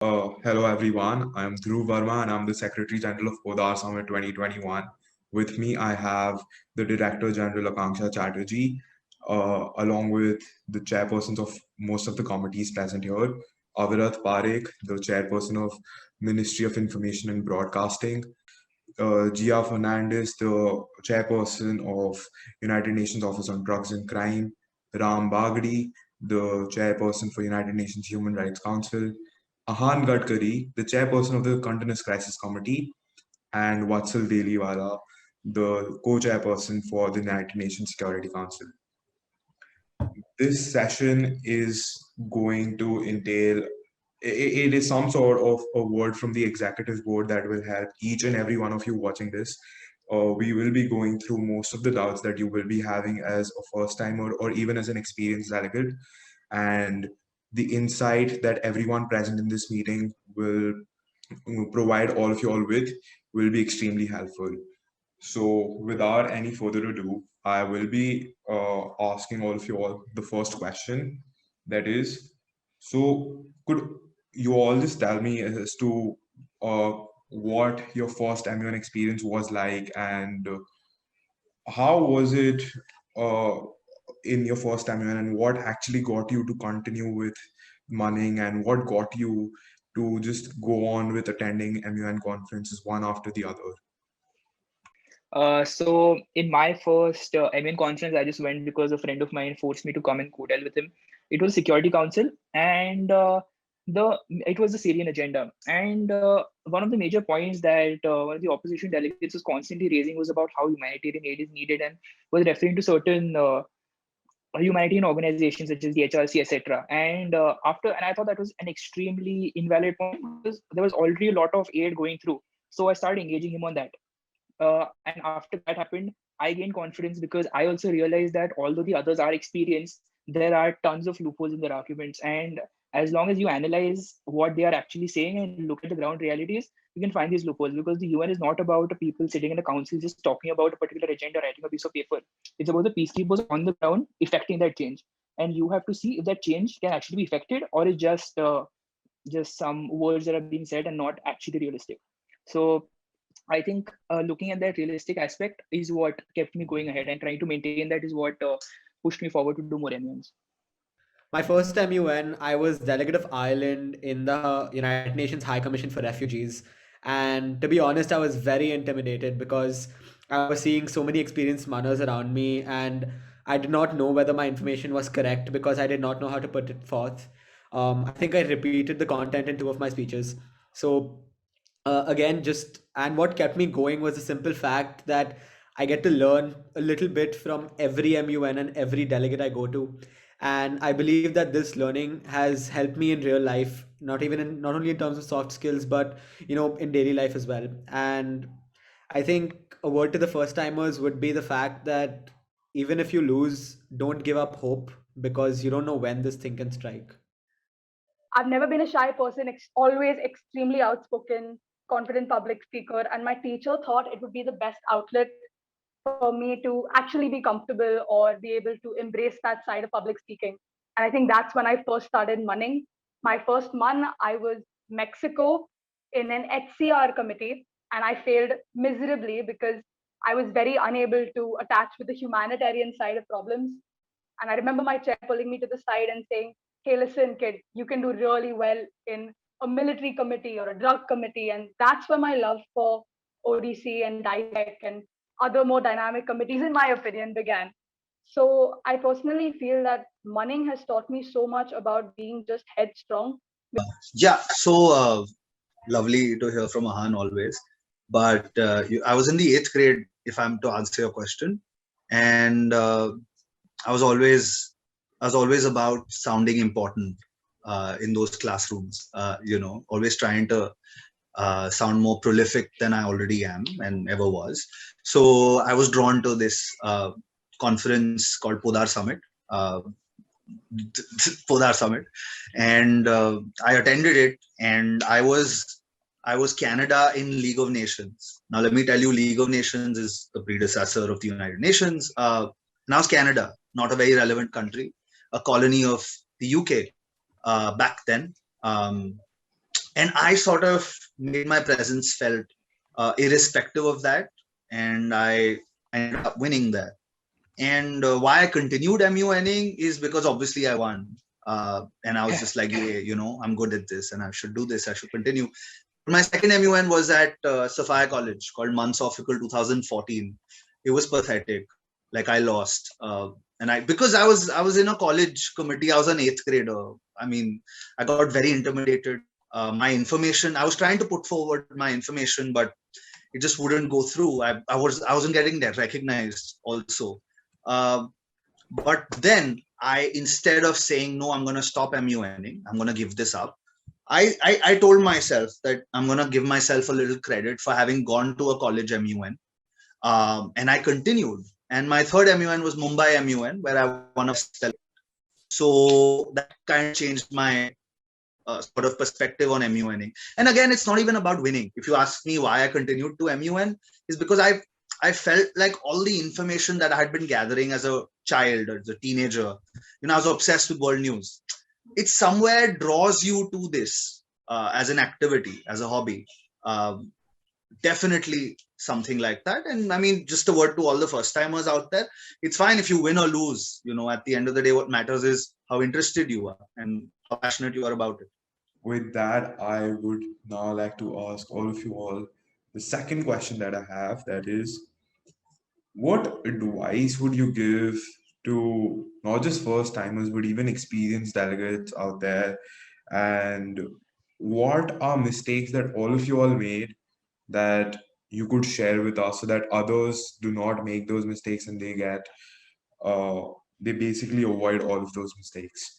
Hello everyone, I'm Dhruv Verma and I'm the Secretary General of Podar Summit 2021. With me, I have the Director General Aakansha Chatterjee, along with the chairpersons of most of the committees present here, Avirat, Parekh, the chairperson of Ministry of Information and Broadcasting, Gia Fernandes, the chairperson of United Nations Office on Drugs and Crime, Bagri, the chairperson for United Nations Human Rights Council, Ahan Gadkari, the chairperson of the Continuous Crisis Committee, and Vatsal Deliwala, the co-chairperson for the United Nations Security Council. This session is going to entail, it is some sort of a word from the executive board that will help each and every one of you watching this. We will be going through most of the doubts that you will be having as a first timer or even as an experienced delegate. And the insight that everyone present in this meeting will provide all of you all with will be extremely helpful. So without any further ado, I will be asking all of you all the first question. That is, so could you all just tell me as to uh, what your first MUN experience was like and how was it uh, in your first MUN and what actually got you to continue with munning and what got you to just go on with attending MUN conferences one after the other? So in my first MN conference, I just went because a friend of mine forced me to come and co-tell with him. It was Security Council, and it was the Syrian agenda. And one of the major points that one of the opposition delegates was constantly raising was about how humanitarian aid is needed, and was referring to certain humanitarian organizations such as the HRC, etc. And I thought that was an extremely invalid point because there was already a lot of aid going through. So I started engaging him on that. And after that happened, I gained confidence because I also realized that although the others are experienced, there are tons of loopholes in their arguments. And as long as you analyze what they are actually saying and look at the ground realities, you can find these loopholes because the UN is not about people sitting in a council just talking about a particular agenda, writing a piece of paper. It's about the peacekeepers on the ground effecting that change. And you have to see if that change can actually be effected or is just some words that are being said and not actually realistic. So I think looking at that realistic aspect is what kept me going ahead, and trying to maintain that is what pushed me forward to do more MUNs. My first MUN, I was delegate of Ireland in the United Nations High Commission for Refugees. And to be honest, I was very intimidated because I was seeing so many experienced munners around me, and I did not know whether my information was correct because I did not know how to put it forth. I think I repeated the content in two of my speeches. So again, just and what kept me going was the simple fact that I get to learn a little bit from every MUN and every delegate I go to. And I believe that this learning has helped me in real life, not only in terms of soft skills, but in daily life as well. And I think a word to the first timers would be the fact that even if you lose, don't give up hope because you don't know when this thing can strike. I've never been a shy person, always extremely outspoken, confident public speaker. And my teacher thought it would be the best outlet for me to actually be comfortable or be able to embrace that side of public speaking. And I think that's when I first started munning. My first mun, I was Mexico in an HCR committee, and I failed miserably because I was very unable to attach with the humanitarian side of problems. And I remember my chair pulling me to the side and saying, "Hey, listen, kid, you can do really well in a military committee or a drug committee." And that's where my love for ODC and DITEC and other more dynamic committees, in my opinion, began. So I personally feel that munning has taught me so much about being just headstrong. Yeah, so lovely to hear from Ahan always. But I was in the 8th grade, if I'm to answer your question, and I was always about sounding important in those classrooms. Always trying to sound more prolific than I already am and ever was. So I was drawn to this conference called Podar Summit. Podar Summit, and I attended it, and I was Canada in League of Nations. Now let me tell you, League of Nations is the predecessor of the United Nations. Now it's Canada, not a very relevant country, a colony of the UK back then. And I sort of made my presence felt irrespective of that, and I ended up winning that. And why I continued MUNing is because obviously I won. And I was just like, yeah, I'm good at this and I should do this. I should continue. My second MUN was at Sophia College called Mansophical 2014. It was pathetic. Like I lost. Because I was in a college committee, I was an 8th grader. I mean, I got very intimidated. My information, I was trying to put forward my information, but it just wouldn't go through. I wasn't getting that recognized also. But then instead of saying, no, I'm going to stop MUNing, I'm going to give this up. I told myself that I'm going to give myself a little credit for having gone to a college MUN. And I continued. And my third MUN was Mumbai MUN, where I won a step. So that kind of changed my sort of perspective on MUNing. And again, it's not even about winning. If you ask me why I continued to MUN, is because I felt like all the information that I had been gathering as a child or as a teenager, I was obsessed with world news. It somewhere draws you to this as an activity, as a hobby. Definitely something like that. And I mean, just a word to all the first timers out there, it's fine if you win or lose. At the end of the day, what matters is how interested you are and how passionate you are about it. With that, I would now like to ask all of you all the second question that I have, that is, what advice would you give to not just first timers, but even experienced delegates out there? And what are mistakes that all of you all made that you could share with us so that others do not make those mistakes and they basically avoid all of those mistakes?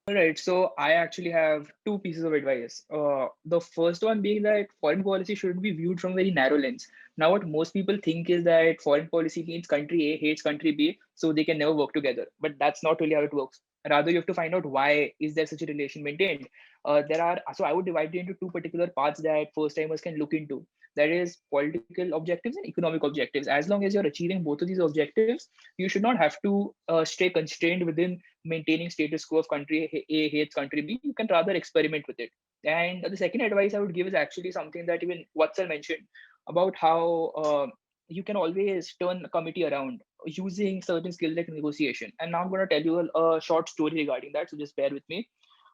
All right, so I actually have two pieces of advice. The first one being that foreign policy shouldn't be viewed from a very narrow lens. Now, what most people think is that foreign policy means country A hates country B, so they can never work together. But that's not really how it works. Rather, you have to find out why is there such a relation maintained. So I would divide it into two particular paths that first timers can look into. That is political objectives and economic objectives. As long as you're achieving both of these objectives, you should not have to stay constrained within maintaining status quo of country A hates country B. You can rather experiment with it. And the second advice I would give is actually something that even Vatsal mentioned about how you can always turn a committee around using certain skills like negotiation. And now I'm going to tell you a short story regarding that, so just bear with me.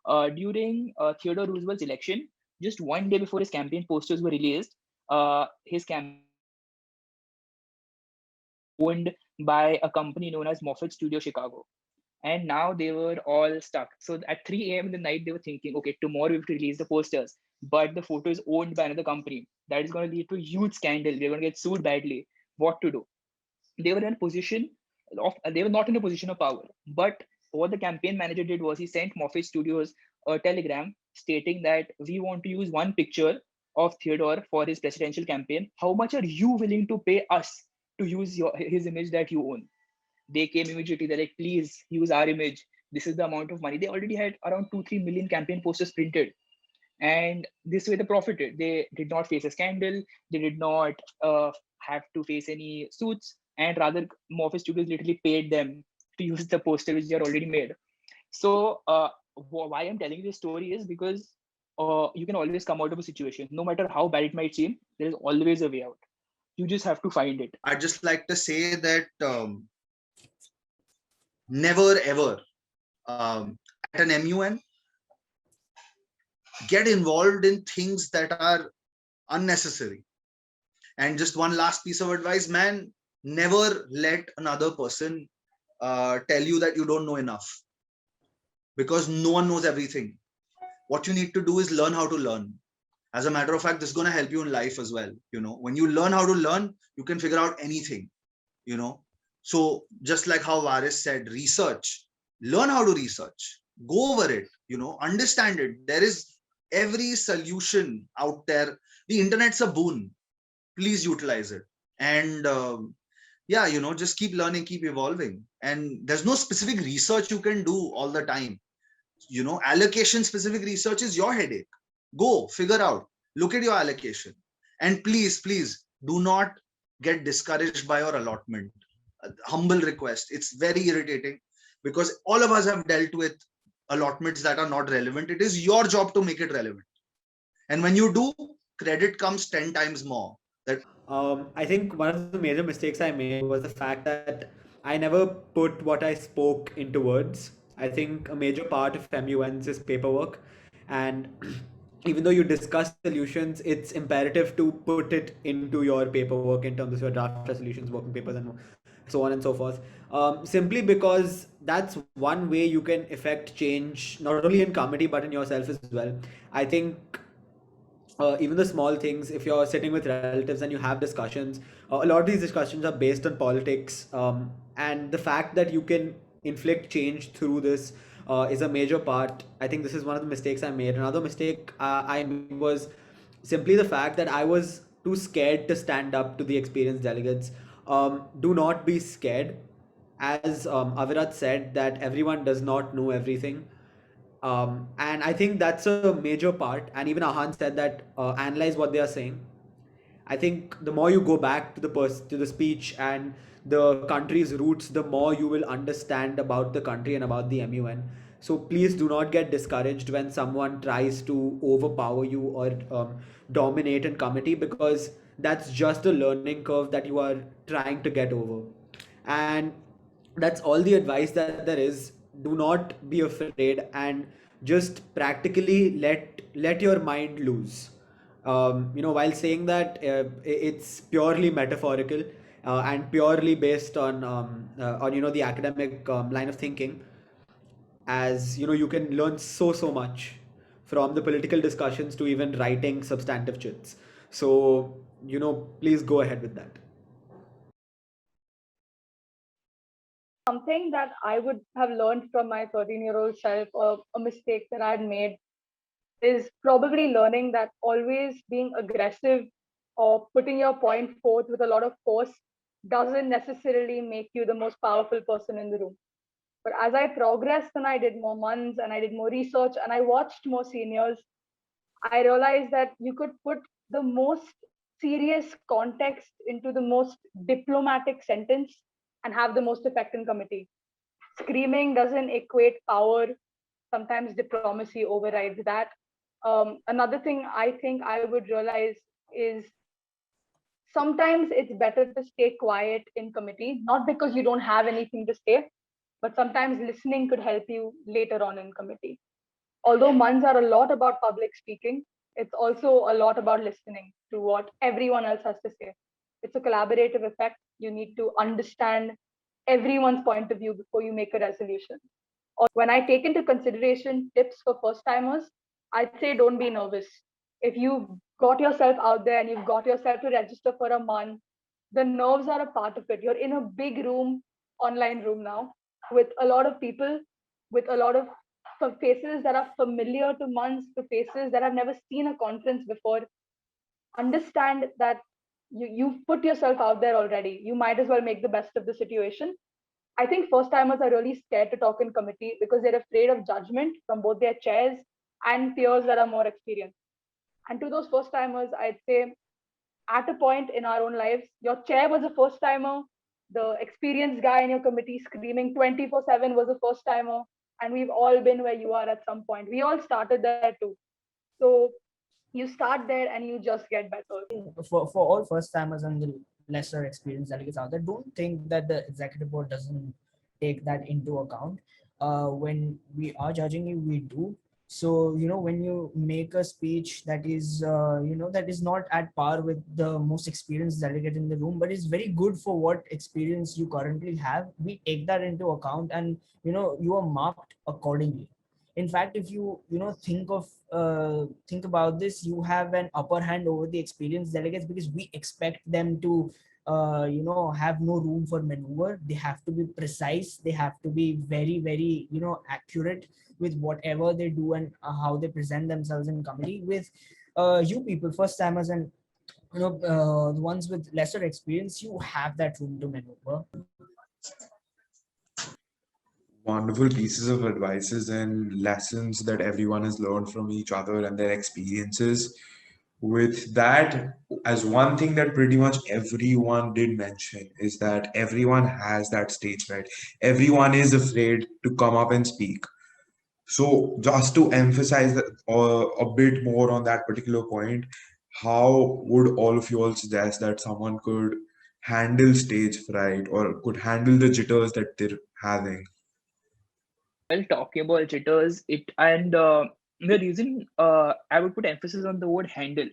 During Theodore Roosevelt's election, just one day before his campaign posters were released, his campaign owned by a company known as Moffat Studio Chicago. And now they were all stuck. So at 3 a.m. in the night, they were thinking, okay, tomorrow we have to release the posters, but the photo is owned by another company. That is going to lead to a huge scandal. We're going to get sued badly. What to do? They were in a position they were not in a position of power. But what the campaign manager did was he sent Moffat Studios a telegram stating that we want to use one picture of Theodore for his presidential campaign. How much are you willing to pay us to use his image that you own? They came immediately. They're like, please use our image. This is the amount of money. They already had around 2-3 million campaign posters printed. And this way they profited. They did not face a scandal. They did not have to face any suits. And rather, Moffat Studios literally paid them to use the poster which they are already made. So why I'm telling you this story is because you can always come out of a situation. No matter how bad it might seem, there is always a way out. You just have to find it. I'd just like to say that never ever at an MUN get involved in things that are unnecessary. And just one last piece of advice, man, never let another person tell you that you don't know enough, because no one knows everything. What you need to do is learn how to learn. As a matter of fact, this is going to help you in life as well. When you learn how to learn, you can figure out anything. So just like how Varis said, research, learn how to research, go over it, understand it. There is every solution out there. The internet's a boon. Please utilize it. And just keep learning, keep evolving. And there's no specific research you can do all the time. Allocation specific research is your headache. Go figure out, look at your allocation. And please do not get discouraged by your allotment. Humble request. It's very irritating because all of us have dealt with allotments that are not relevant. It is your job to make it relevant. And when you do, credit comes 10 times more. That I think one of the major mistakes I made was the fact that I never put what I spoke into words. I think a major part of MUNs is paperwork, and even though you discuss solutions, it's imperative to put it into your paperwork in terms of your draft resolutions, working papers, and so on and so forth. Simply because that's one way you can effect change, not only in committee but in yourself as well. I think even the small things, if you're sitting with relatives and you have discussions, a lot of these discussions are based on politics, and the fact that you can inflict change through this is a major part. I think this is one of the mistakes I made. Another mistake I made was simply the fact that I was too scared to stand up to the experienced delegates. Do not be scared. As Avirat said, that everyone does not know everything, and I think that's a major part. And even Ahan said that analyze what they are saying. I think the more you go back to the speech and the country's roots, the more you will understand about the country and about the MUN. So please do not get discouraged when someone tries to overpower you or dominate in committee, because that's just a learning curve that you are trying to get over. And that's all the advice that there is. Do not be afraid, and just practically let your mind loose. While saying that, it's purely metaphorical and purely based on the academic line of thinking. As you can learn so much from the political discussions to even writing substantive chits. So please go ahead with that. Something that I would have learned from my 13-year-old self, or a mistake that I had made, is probably learning that always being aggressive or putting your point forth with a lot of force doesn't necessarily make you the most powerful person in the room. But as I progressed and I did more months and I did more research and I watched more seniors, I realized that you could put the most serious context into the most diplomatic sentence and have the most effect in committee. Screaming doesn't equate power. Sometimes diplomacy overrides that. Another thing I think I would realize is sometimes it's better to stay quiet in committee, not because you don't have anything to say, but sometimes listening could help you later on in committee. Although months are a lot about public speaking, it's also a lot about listening to what everyone else has to say. It's a collaborative effect. You need to understand everyone's point of view before you make a resolution. When I take into consideration tips for first timers, I'd say don't be nervous. If you've got yourself out there and you've got yourself to register for a month, the nerves are a part of it. You're in a big room, online room now, with a lot of people, with a lot of faces that are familiar to months, to faces that have never seen a conference before. Understand that you've put yourself out there already. You might as well make the best of the situation. I think first timers are really scared to talk in committee because they're afraid of judgment from both their chairs and peers that are more experienced. And to those first timers, I'd say at a point in our own lives, your chair was a first timer, the experienced guy in your committee screaming 24/7 was a first timer, and we've all been where you are at some point. We all started there too. So you start there and you just get better. For all first timers and the lesser experienced delegates out there, don't think that the executive board doesn't take that into account. When we are judging you, we do. So when you make a speech that is that is not at par with the most experienced delegate in the room, but is very good for what experience you currently have, we take that into account, and you are marked accordingly. In fact, if you think about this, you have an upper hand over the experienced delegates, because we expect them to have no room for maneuver. They have to be precise, they have to be very very accurate with whatever they do and how they present themselves in committee. With you people, first timers, and the ones with lesser experience, you have that room to maneuver. Wonderful pieces of advices and lessons that everyone has learned from each other and their experiences. With that, as one thing that pretty much everyone did mention is that everyone has that stage fright. Everyone is afraid to come up and speak. So just to emphasize a bit more on that particular point, how would all of you all suggest that someone could handle stage fright or could handle the jitters that they're having? Well, talking about jitters, it and the reason I would put emphasis on the word handle,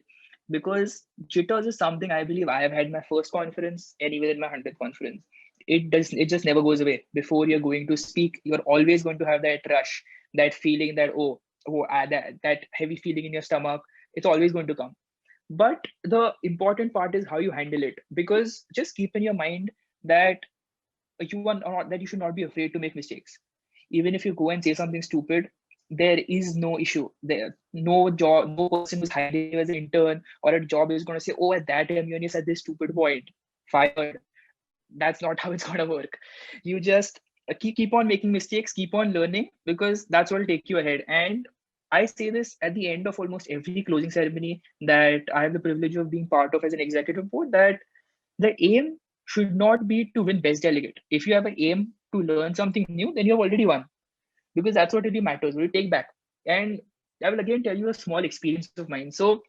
because jitters is something I believe I have had my first conference and even in my 100th conference. It just never goes away. Before you're going to speak, you're always going to have that rush, that feeling that that heavy feeling in your stomach. It's always going to come. But the important part is how you handle it, because just keep in your mind that you should not be afraid to make mistakes. Even if you go and say something stupid, there is no issue there. No person who's hiring you as an intern or a job is going to say, oh, at that time you only said this stupid point, fired. That's not how it's going to work. You just keep on making mistakes, keep on learning, because that's what will take you ahead. And I say this at the end of almost every closing ceremony that I have the privilege of being part of as an executive board, that the aim should not be to win best delegate. If you have an aim to learn something new, then you have already won, because that's what really matters. What you take back. And I will again tell you a small experience of mine. So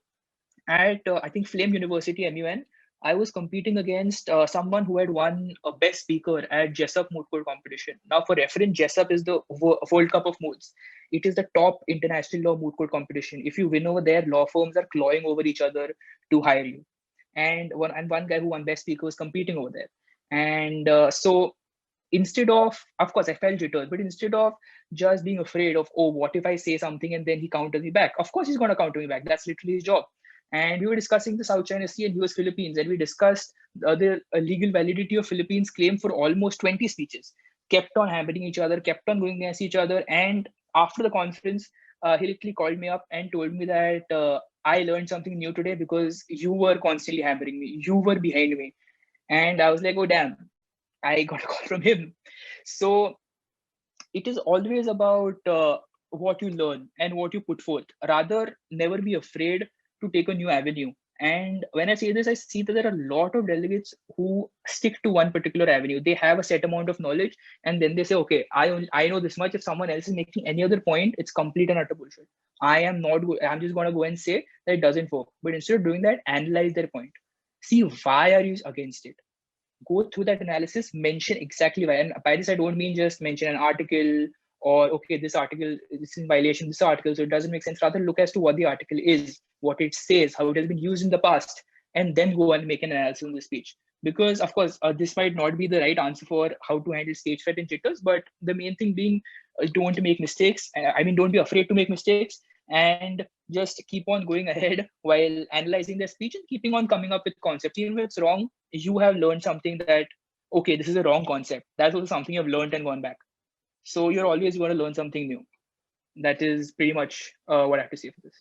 at I think Flame University, MUN, I was competing against someone who had won a best speaker at Jessup Moot Court competition. Now, for reference, Jessup is the World Cup of Moods. It is the top international law moot court competition. If you win over there, law firms are clawing over each other to hire you. And one guy who won best speaker was competing over there. And so instead of course I felt jitters, but instead of just being afraid of, oh, what if I say something and then he counters me back? Of course he's going to counter me back. That's literally his job. And we were discussing the South China Sea and he was Philippines, and we discussed the legal validity of Philippines claim for almost 20 speeches. Kept on hammering each other, kept on going against each other. And after the conference, he literally called me up and told me that I learned something new today because you were constantly hammering me, you were behind me. And I was like, oh damn, I got a call from him. So it is always about what you learn and what you put forth. Rather, never be afraid to take a new avenue. And when I say this, I see that there are a lot of delegates who stick to one particular avenue. They have a set amount of knowledge, and then they say, okay, I know this much. If someone else is making any other point, it's complete and utter bullshit. I'm just going to go and say that it doesn't work. But instead of doing that, analyze their point. See, why are you against it? Go through that analysis, mention exactly why. And by this, I don't mean just mention an article or, okay, this article is in violation, this article, so it doesn't make sense. Rather, look as to what the article is, what it says, how it has been used in the past, and then go and make an analysis on the speech. Because, of course, this might not be the right answer for how to handle stage fright and jitters, but the main thing being don't make mistakes. Don't be afraid to make mistakes, and just keep on going ahead while analyzing their speech and keeping on coming up with concepts. Even if it's wrong, you have learned something that, okay, this is a wrong concept. That's also something you've learned and gone back. So you're always going to learn something new. That is pretty much what I have to say for this.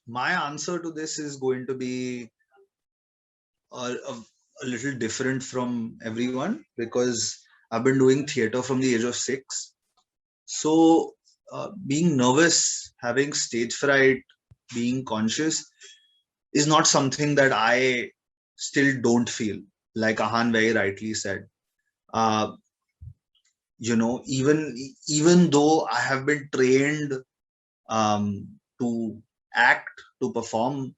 My answer to this is going to be a little different from everyone, because I've been doing theater from the age of 6. So being nervous, having stage fright, being conscious is not something that I still don't feel. Like Ahan very rightly said, even though I have been trained to act, to perform,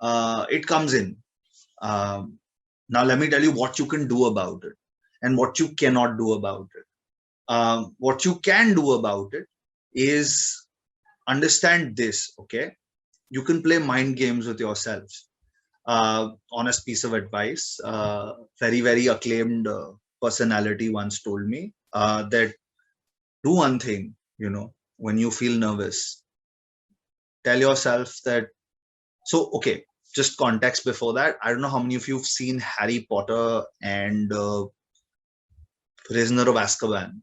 it comes in. Now let me tell you what you can do about it and what you cannot do about it. What you can do about it is understand this, okay? You can play mind games with yourself. Honest piece of advice. Very, very acclaimed personality once told me that do one thing, when you feel nervous, tell yourself that, so, okay, just context before that. I don't know how many of you have seen Harry Potter and Prisoner of Azkaban.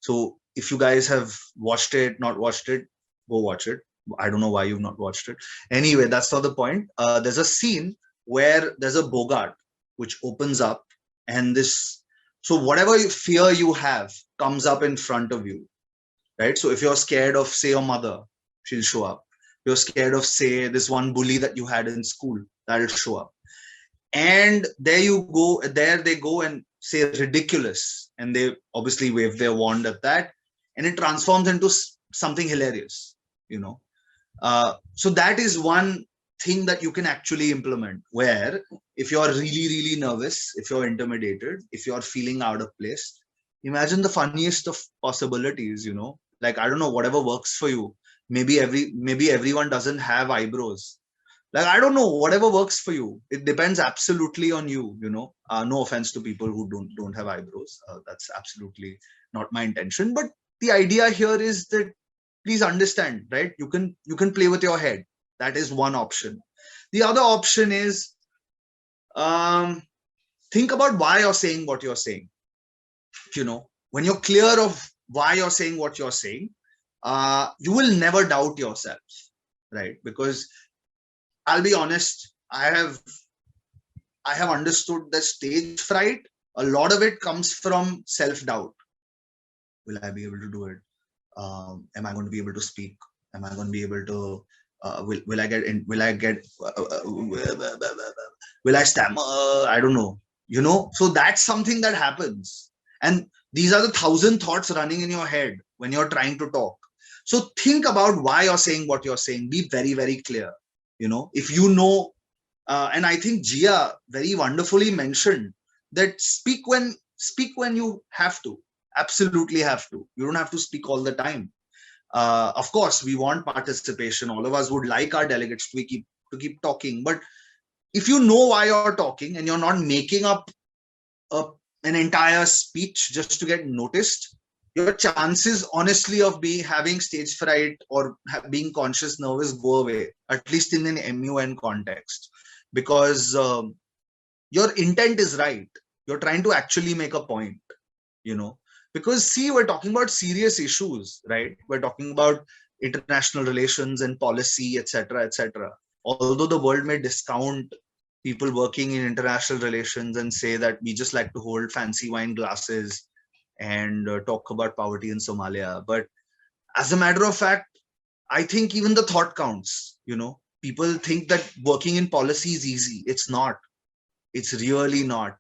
So if you guys have watched it, not watched it, go watch it. I don't know why you've not watched it. Anyway, that's not the point. There's a scene where there's a Bogart which opens up, and so whatever fear you have comes up in front of you, right? So if you're scared of, say, your mother, she'll show up. You're scared of, say, this one bully that you had in school, that'll show up. And there they go and say ridiculous, and they obviously wave their wand at that, and it transforms into something hilarious, so that is one thing that you can actually implement, where if you're really, really nervous, if you're intimidated, if you're feeling out of place, imagine the funniest of possibilities, like, I don't know, whatever works for you. Maybe everyone doesn't have eyebrows. Like, I don't know, whatever works for you. It depends absolutely on you, no offense to people who don't have eyebrows. That's absolutely not my intention. But the idea here is that, please understand, right? You can play with your head. That is one option. The other option is, think about why you're saying what you're saying. When you're clear of why you're saying what you're saying, you will never doubt yourself, right? Because I'll be honest, I have understood that stage fright, a lot of it comes from self-doubt. Will I be able to do it? Am I going to be able to speak? Am I going to be able to? Will I stammer? I don't know. So that's something that happens, and these are the 1,000 thoughts running in your head when you're trying to talk. So think about why you're saying what you're saying. Be very, very clear. If and I think Jia very wonderfully mentioned that speak when you have to. Absolutely have to. You don't have to speak all the time. Of course, we want participation. All of us would like our delegates to keep talking. But if you know why you're talking and you're not making up an entire speech just to get noticed, your chances, honestly, of having stage fright or being conscious nervous go away, at least in an MUN context, because your intent is right. You're trying to actually make a point, because see, we're talking about serious issues, right? We're talking about international relations and policy, etc., etc. Although the world may discount people working in international relations and say that we just like to hold fancy wine glasses and talk about poverty in Somalia. But as a matter of fact, I think even the thought counts. People think that working in policy is easy. It's not. It's really not.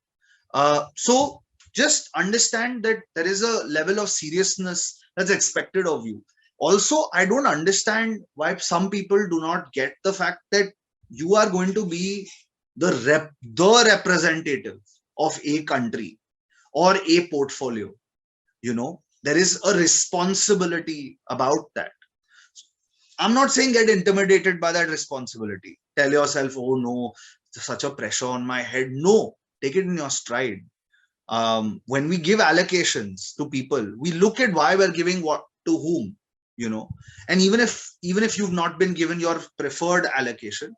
So just understand that there is a level of seriousness that's expected of you. Also, I don't understand why some people do not get the fact that you are going to be the representative of a country or a portfolio. There is a responsibility about that. I'm not saying get intimidated by that responsibility. Tell yourself, oh no, such a pressure on my head. No, take it in your stride. When we give allocations to people, we look at why we're giving what to whom, and even if you've not been given your preferred allocation,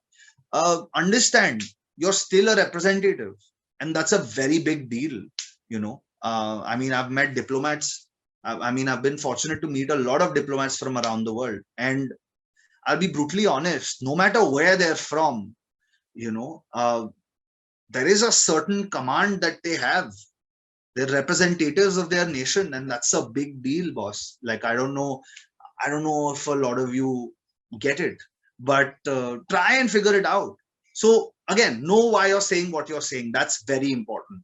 understand you're still a representative, and that's a very big deal. I mean, I've met diplomats. I've been fortunate to meet a lot of diplomats from around the world, and I'll be brutally honest, no matter where they're from, there is a certain command that they have. They're representatives of their nation, and that's a big deal, boss. Like, I don't know if a lot of you get it, but try and figure it out. So again, know why you're saying what you're saying. That's very important.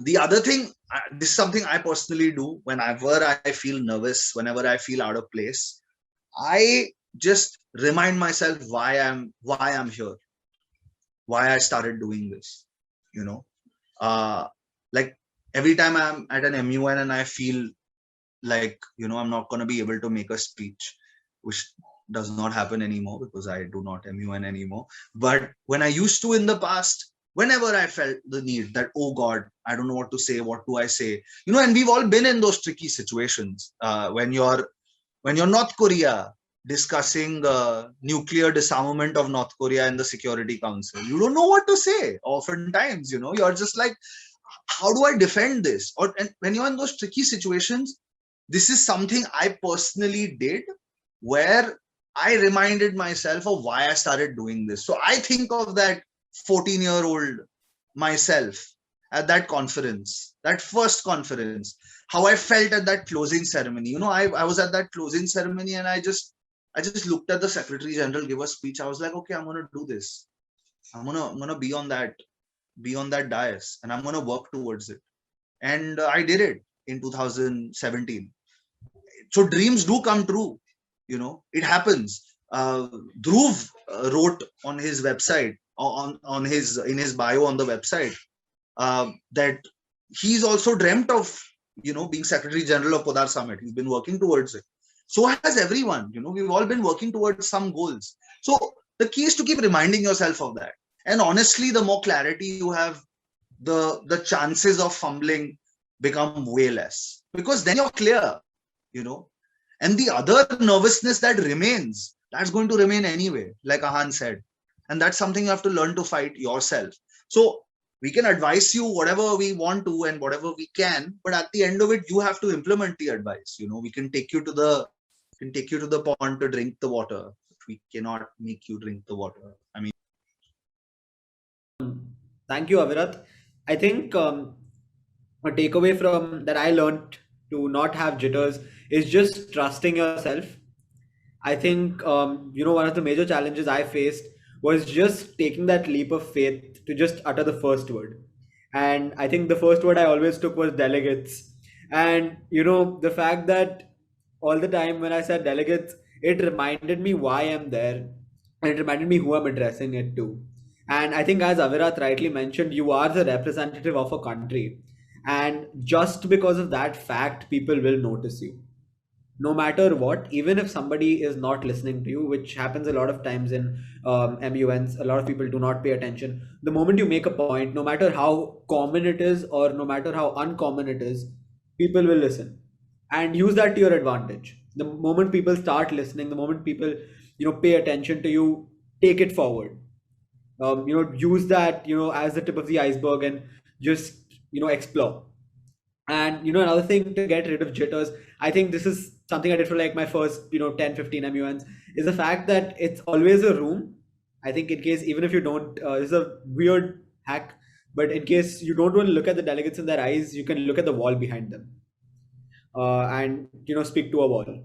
The other thing, this is something I personally do whenever I feel nervous, whenever I feel out of place. I just remind myself why I'm here, why I started doing this. Like every time I'm at an MUN and I feel like, I'm not going to be able to make a speech, which does not happen anymore because I do not MUN anymore. But when I used to in the past, whenever I felt the need that, oh God, I don't know what to say, what do I say? And we've all been in those tricky situations when you're North Korea discussing nuclear disarmament of North Korea in the Security Council. You don't know what to say. Oftentimes, you're just like, how do I defend this? And when you're in those tricky situations, this is something I personally did, where I reminded myself of why I started doing this. So I think of that 14-year-old myself at that conference, that first conference, how I felt at that closing ceremony. I was at that closing ceremony and I just looked at the Secretary General give a speech. I was like, okay, I'm going to do this. I'm going to be on that dais and I'm going to work towards it. And I did it in 2017. So dreams do come true. It happens. Dhruv wrote on his website, on his in his bio on the website, that he's also dreamt of being Secretary General of Podar Summit. He's been working towards it. So has everyone. We've all been working towards some goals. So the key is to keep reminding yourself of that. And honestly, the more clarity you have, the chances of fumbling become way less, because then you're clear. And the other nervousness that remains, that's going to remain anyway, like Ahan said. And that's something you have to learn to fight yourself. So we can advise you whatever we want to and whatever we can, but at the end of it, you have to implement the advice. We can take you to the pond to drink the water. We cannot make you drink the water. I mean, Thank you, Avirat. I think a takeaway from that I learned to not have jitters is just trusting yourself. I think one of the major challenges I faced was just taking that leap of faith to just utter the first word. And I think the first word I always took was delegates. And the fact that all the time when I said delegates, it reminded me why I'm there, and it reminded me who I'm addressing it to. And I think, as Avirat rightly mentioned, you are the representative of a country. And just because of that fact, people will notice you. No matter what, even if somebody is not listening to you, which happens a lot of times in MUNs, a lot of people do not pay attention. The moment you make a point, no matter how common it is or no matter how uncommon it is, people will listen and use that to your advantage. The moment people start listening, the moment people pay attention to you, take it forward. Use that as the tip of the iceberg and just explore. And another thing to get rid of jitters, I think this is something I did for like my first 10-15 MUNs, is the fact that it's always a room. I think in case, even if you don't, this is a weird hack, but in case you don't want to look at the delegates in their eyes, you can look at the wall behind them, and speak to a wall.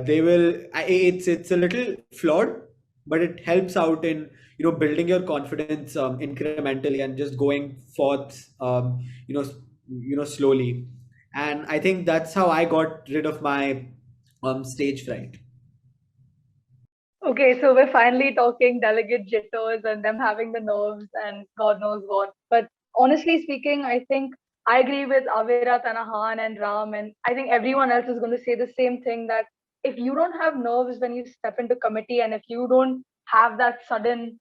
They will. It's a little flawed, but it helps out in building your confidence incrementally and just going forth slowly. And I think that's how I got rid of my stage fright. Okay, so we're finally talking delegate jitters and them having the nerves and God knows what. But honestly speaking, I think I agree with Avirat and Ahan and Ram, and I think everyone else is going to say the same thing, that if you don't have nerves when you step into committee, and if you don't have that sudden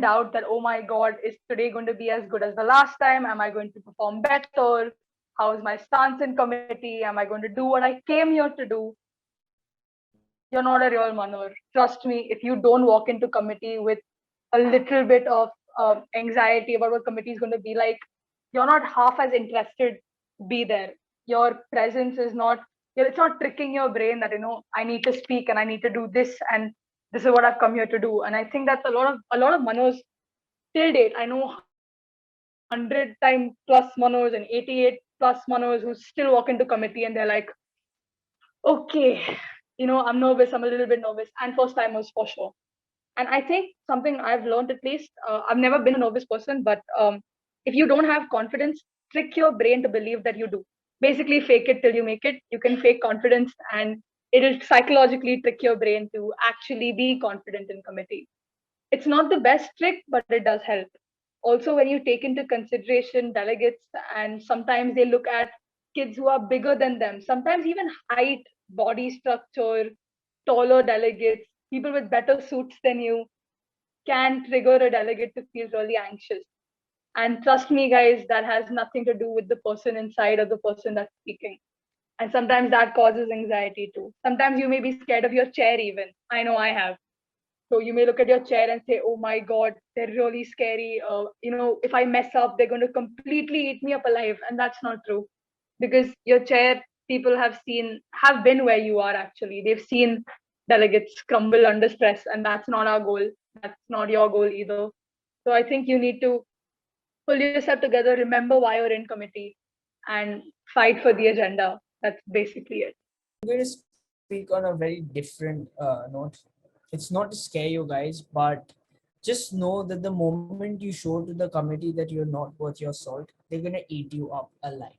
doubt that, oh my God, is today going to be as good as the last time? Am I going to perform better? How is my stance in committee? Am I going to do what I came here to do? You're not a real munner. Trust me, if you don't walk into committee with a little bit of anxiety about what committee is going to be like, you're not half as interested to be there. Your presence is not, it's not tricking your brain that, I need to speak and I need to do this and this is what I've come here to do. And I think that's a lot of munners till date. I know 100-time plus munners and 88 plus munners who still walk into committee and they're like, okay, I'm nervous, I'm a little bit nervous, and first timers for sure. And I think something I've learned, at least, I've never been a nervous person, but if you don't have confidence, trick your brain to believe that you do. Basically, fake it till you make it. You can fake confidence and it'll psychologically trick your brain to actually be confident in committee. It's not the best trick, but it does help. Also, when you take into consideration delegates, and sometimes they look at kids who are bigger than them, sometimes even height, body structure, taller delegates, people with better suits than you, can trigger a delegate to feel really anxious. And trust me, guys, that has nothing to do with the person inside or the person that's speaking. And sometimes that causes anxiety too. Sometimes you may be scared of your chair even. I know I have. So you may look at your chair and say, oh my God, they're really scary. If I mess up, they're going to completely eat me up alive. And that's not true. Because your chair, people have been where you are actually. They've seen delegates crumble under stress, and that's not our goal. That's not your goal either. So I think you need to pull yourself together, remember why you're in committee, and fight for the agenda. That's basically it. I'm going to speak on a very different note. It's not to scare you guys, but just know that the moment you show to the committee that you're not worth your salt, they're going to eat you up alive.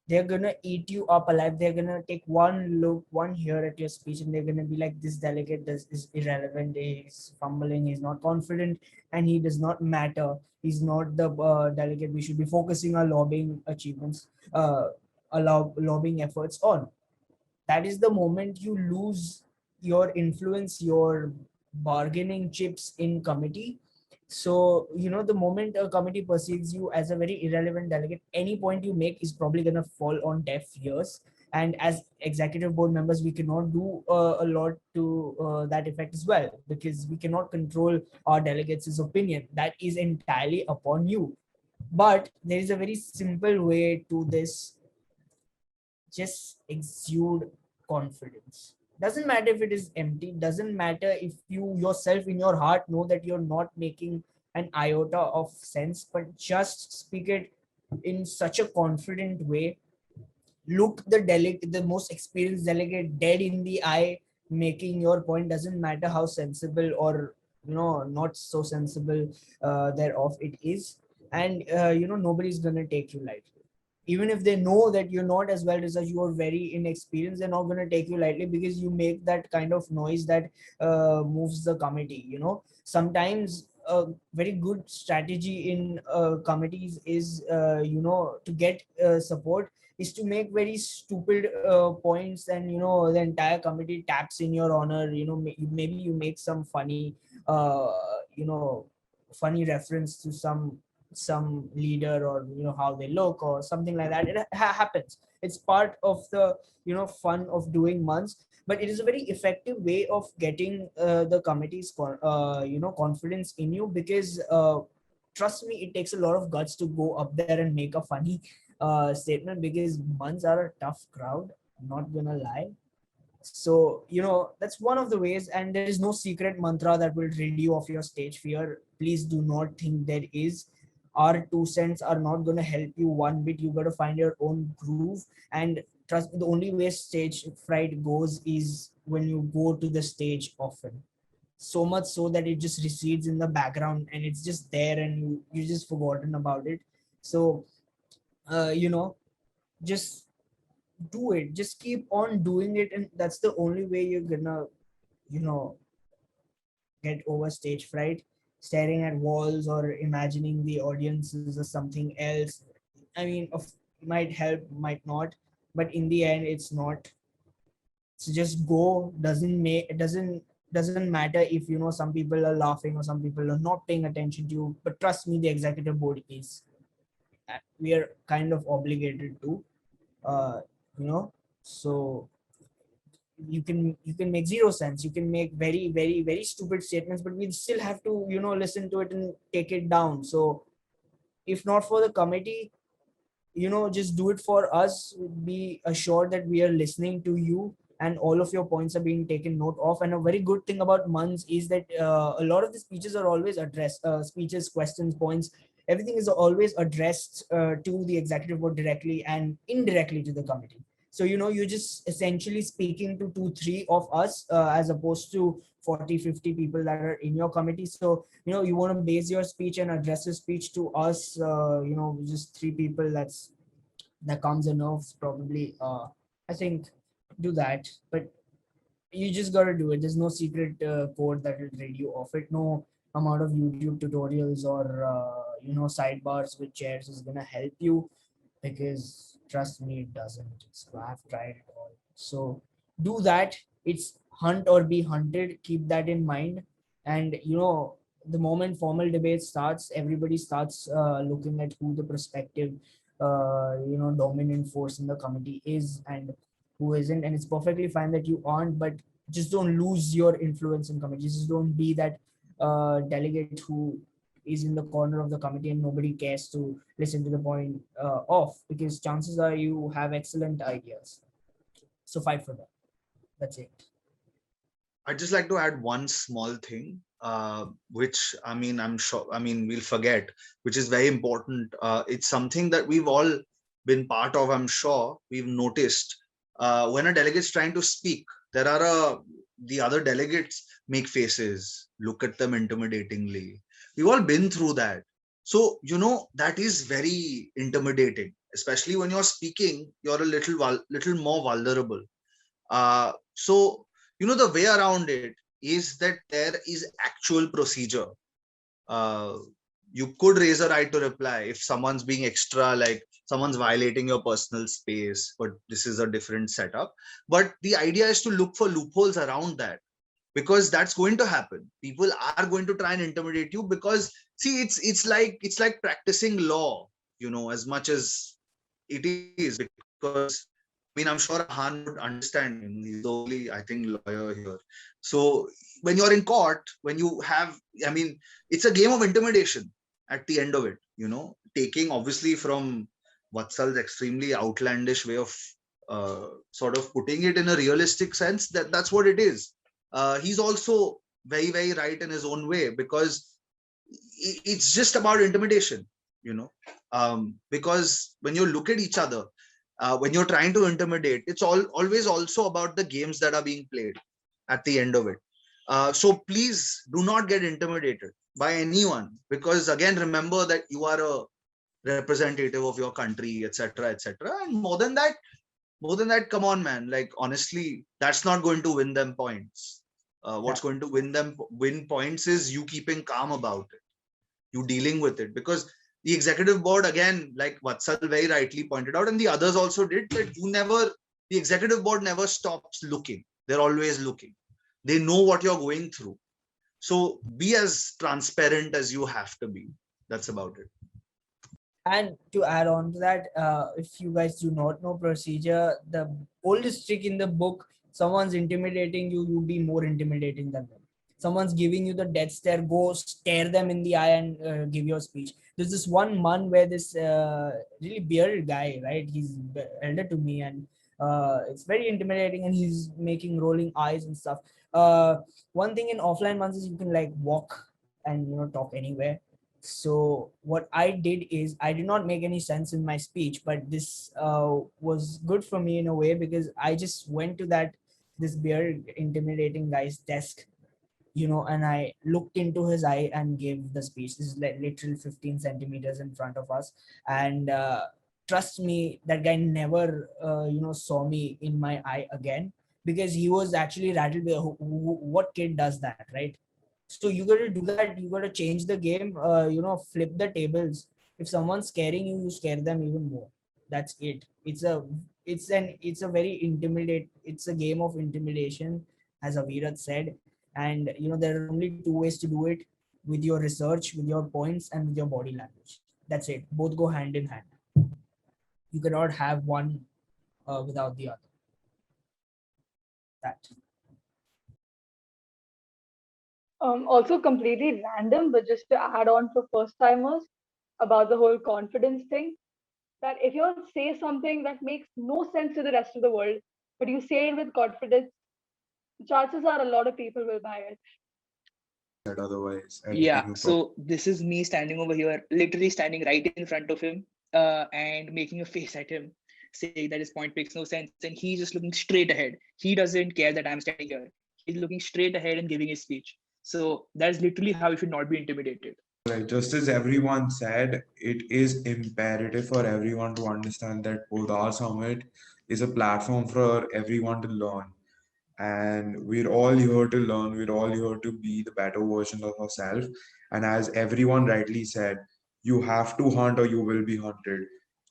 they're gonna eat you up alive. They're gonna take one look, one hear at your speech, and they're gonna be like, this delegate is irrelevant, he's fumbling, he's not confident, and he does not matter. He's not the delegate we should be focusing our lobbying achievements, lobbying efforts on. That is the moment you lose your influence, your bargaining chips in committee. So, the moment a committee perceives you as a very irrelevant delegate, any point you make is probably going to fall on deaf ears. And as executive board members, we cannot do a lot to that effect as well, because we cannot control our delegates' opinion. That is entirely upon you. But there is a very simple way to this. Just exude confidence. Doesn't matter if it is empty, doesn't matter if you yourself in your heart know that you're not making an iota of sense, but just speak it in such a confident way. Look the most experienced delegate dead in the eye, making your point. Doesn't matter how sensible or not so sensible thereof it is. And nobody's gonna take you lightly. Even if they know that you're not as well researched, you are very inexperienced, they're not going to take you lightly, because you make that kind of noise that moves the committee. Sometimes a very good strategy in committees is to get support, is to make very stupid points, and the entire committee taps in your honor. Maybe you make some funny uh, you know funny reference to some leader, or how they look or something like that. It happens. It's part of the fun of doing months, but it is a very effective way of getting the committee's confidence in you, because trust me, it takes a lot of guts to go up there and make a funny statement, because months are a tough crowd, I'm not gonna lie. So that's one of the ways, and there is no secret mantra that will rid you of your stage fear. Please do not think there is. Our 2 cents are not going to help you one bit. You got to find your own groove, and trust me, the only way stage fright goes is when you go to the stage often, so much so that it just recedes in the background and it's just there, and you just forgotten about it. So uh, you know just do it, just keep on doing it, and that's the only way you're gonna you know get over stage fright. Staring at walls or imagining the audiences or something else, I mean, might help, might not, but in the end it's not. So just go. Doesn't matter if some people are laughing or some people are not paying attention to you, but trust me, the executive board is. We are kind of obligated to uh you know so you can make 0 cents, you can make very very very stupid statements, but we still have to listen to it and take it down. So if not for the committee, just do it for us. Be assured that we are listening to you and all of your points are being taken note of. And a very good thing about months is that a lot of the speeches are always addressed, speeches, questions, points, everything is always addressed to the executive board directly and indirectly to the committee. So you're just essentially speaking to 2-3 of us as opposed to 40-50 people that are in your committee. So you want to base your speech and address your speech to us, just 3 people. That calms the nerves probably. I think do that, but you just got to do it. There's no secret code that will rid you of it. No amount of YouTube tutorials or sidebars with chairs is gonna help you, because trust me, it doesn't. So I've tried it all. So do that. It's hunt or be hunted. Keep that in mind. And the moment formal debate starts, everybody starts looking at who the prospective dominant force in the committee is and who isn't. And it's perfectly fine that you aren't, but just don't lose your influence in committee. Just don't be that delegate who is in the corner of the committee and nobody cares to listen to the point of, because chances are you have excellent ideas. So fight for that. That's it. I'd just like to add one small thing, which I'm sure, we'll forget, which is very important. It's something that we've all been part of. I'm sure we've noticed when a delegate's trying to speak, there are the other delegates make faces, look at them intimidatingly. We've all been through that. So, that is very intimidating. especially when you're speaking, you're a little more vulnerable. So, the way around it is that there is actual procedure. Uh, you could raise a right to reply if someone's being extra, like someone's violating your personal space, but this is a different setup. But the idea is to look for loopholes around that, because that's going to happen. People are going to try and intimidate you, because see, it's like practicing law, as much as it is, because I'm sure Ahan would understand me. He's the only, I think, lawyer here. So when you're in court, when you have, it's a game of intimidation at the end of it, taking obviously from Vatsal's extremely outlandish way of sort of putting it in a realistic sense, that's what it is. He's also very, very right in his own way, because it's just about intimidation, because when you look at each other, when you're trying to intimidate, it's always also about the games that are being played at the end of it. So please do not get intimidated by anyone, because again, remember that you are a representative of your country, etc., etc. And more than that, come on, man. Like, honestly, that's not going to win them points. What's going to win points is you keeping calm about it, you dealing with it, because the executive board, again, like Vatsal very rightly pointed out, and the others also did, that the executive board never stops looking. They're always looking. They know what you're going through. So be as transparent as you have to be. That's about it. And to add on to that, if you guys do not know procedure, the oldest trick in the book, someone's intimidating you, you be more intimidating than them. Someone's giving you the death stare, go stare them in the eye and give your speech. There's this one man where this really bearded guy, right? He's elder to me, and it's very intimidating, and he's making rolling eyes and stuff. One thing in offline ones is you can like walk and talk anywhere. So what I did is I did not make any sense in my speech, but this was good for me in a way, because I just went to this beard intimidating guy's desk, and I looked into his eye and gave the speech. This is like literal 15 centimeters in front of us, and trust me, that guy never saw me in my eye again, because he was actually rattled with what kid does that, right? So you got to do that. You got to change the game. Flip the tables. If someone's scaring you, you scare them even more. That's it. It's a very intimidate. It's a game of intimidation, as Avirat said. And there are only two ways to do it: with your research, with your points, and with your body language. That's it. Both go hand in hand. You cannot have one without the other. That. Also completely random, but just to add on for first timers about the whole confidence thing, that if you say something that makes no sense to the rest of the world, but you say it with confidence, chances are a lot of people will buy it. Otherwise, Yeah, so this is me standing over here, literally standing right in front of him, and making a face at him, saying that his point makes no sense, and he's just looking straight ahead. He doesn't care that I'm standing here. He's looking straight ahead and giving his speech. So that's literally how you should not be intimidated. Right, just as everyone said, it is imperative for everyone to understand that Podar Summit is a platform for everyone to learn. And we're all here to learn, we're all here to be the better version of ourselves. And as everyone rightly said, you have to hunt or you will be hunted.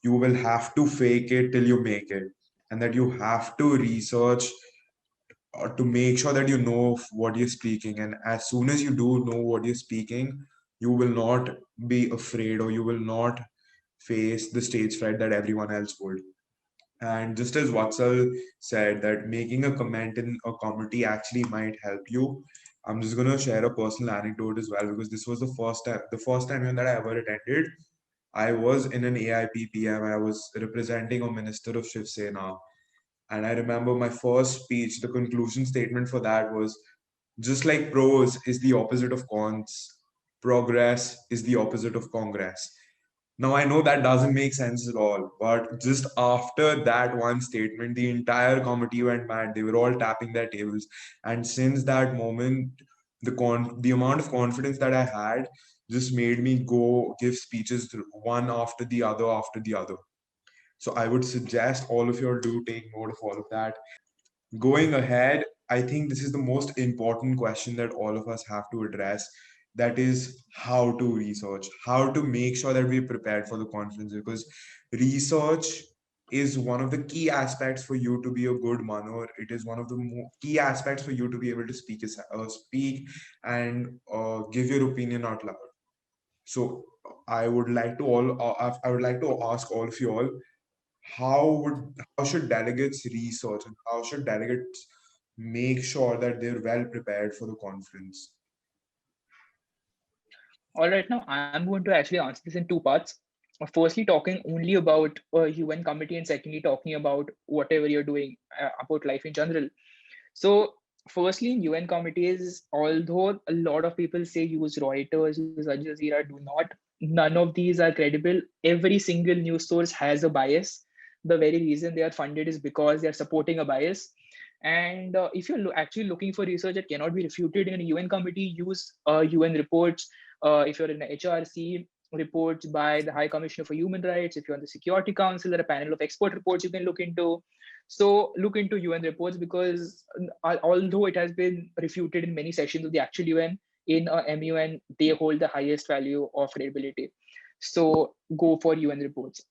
You will have to fake it till you make it. And that you have to research to make sure that you know what you're speaking. And as soon as you do know what you're speaking, you will not be afraid or you will not face the stage fright that everyone else would. And just as Vatsal said, that making a comment in a committee actually might help you. I'm just gonna share a personal anecdote as well, because this was the first time even that I ever attended. I was in an AIPPM. I was representing a minister of Shiv Sena, and I remember my first speech. The conclusion statement for that was, just like pros is the opposite of cons, progress is the opposite of congress. Now, I know that doesn't make sense at all, but just after that one statement, the entire committee went mad. They were all tapping their tables. And since that moment, the amount of confidence that I had just made me go give speeches one after the other after the other. So I would suggest all of you all do take note of all of that. Going ahead, I think this is the most important question that all of us have to address. That is how to research, how to make sure that we're prepared for the conference, because research is one of the key aspects for you to be a good munner. It is one of the key aspects for you to be able to speak and give your opinion out loud. So I would like to ask all of you all, how should delegates research and how should delegates make sure that they're well prepared for the conference? All right, now I'm going to actually answer this in two parts. Firstly, talking only about a UN committee, and secondly, talking about whatever you're doing about life in general. So, firstly, in UN committees, although a lot of people say use Reuters, use Al Jazeera, do not. None of these are credible. Every single news source has a bias. The very reason they are funded is because they are supporting a bias. And if you're actually looking for research that cannot be refuted in a UN committee, use UN reports. If you're in the HRC, reports by the High Commissioner for Human Rights. If you're on the Security Council, there are a panel of expert reports you can look into. So look into UN reports, because although it has been refuted in many sessions of the actual UN, in MUN, they hold the highest value of credibility. So go for UN reports.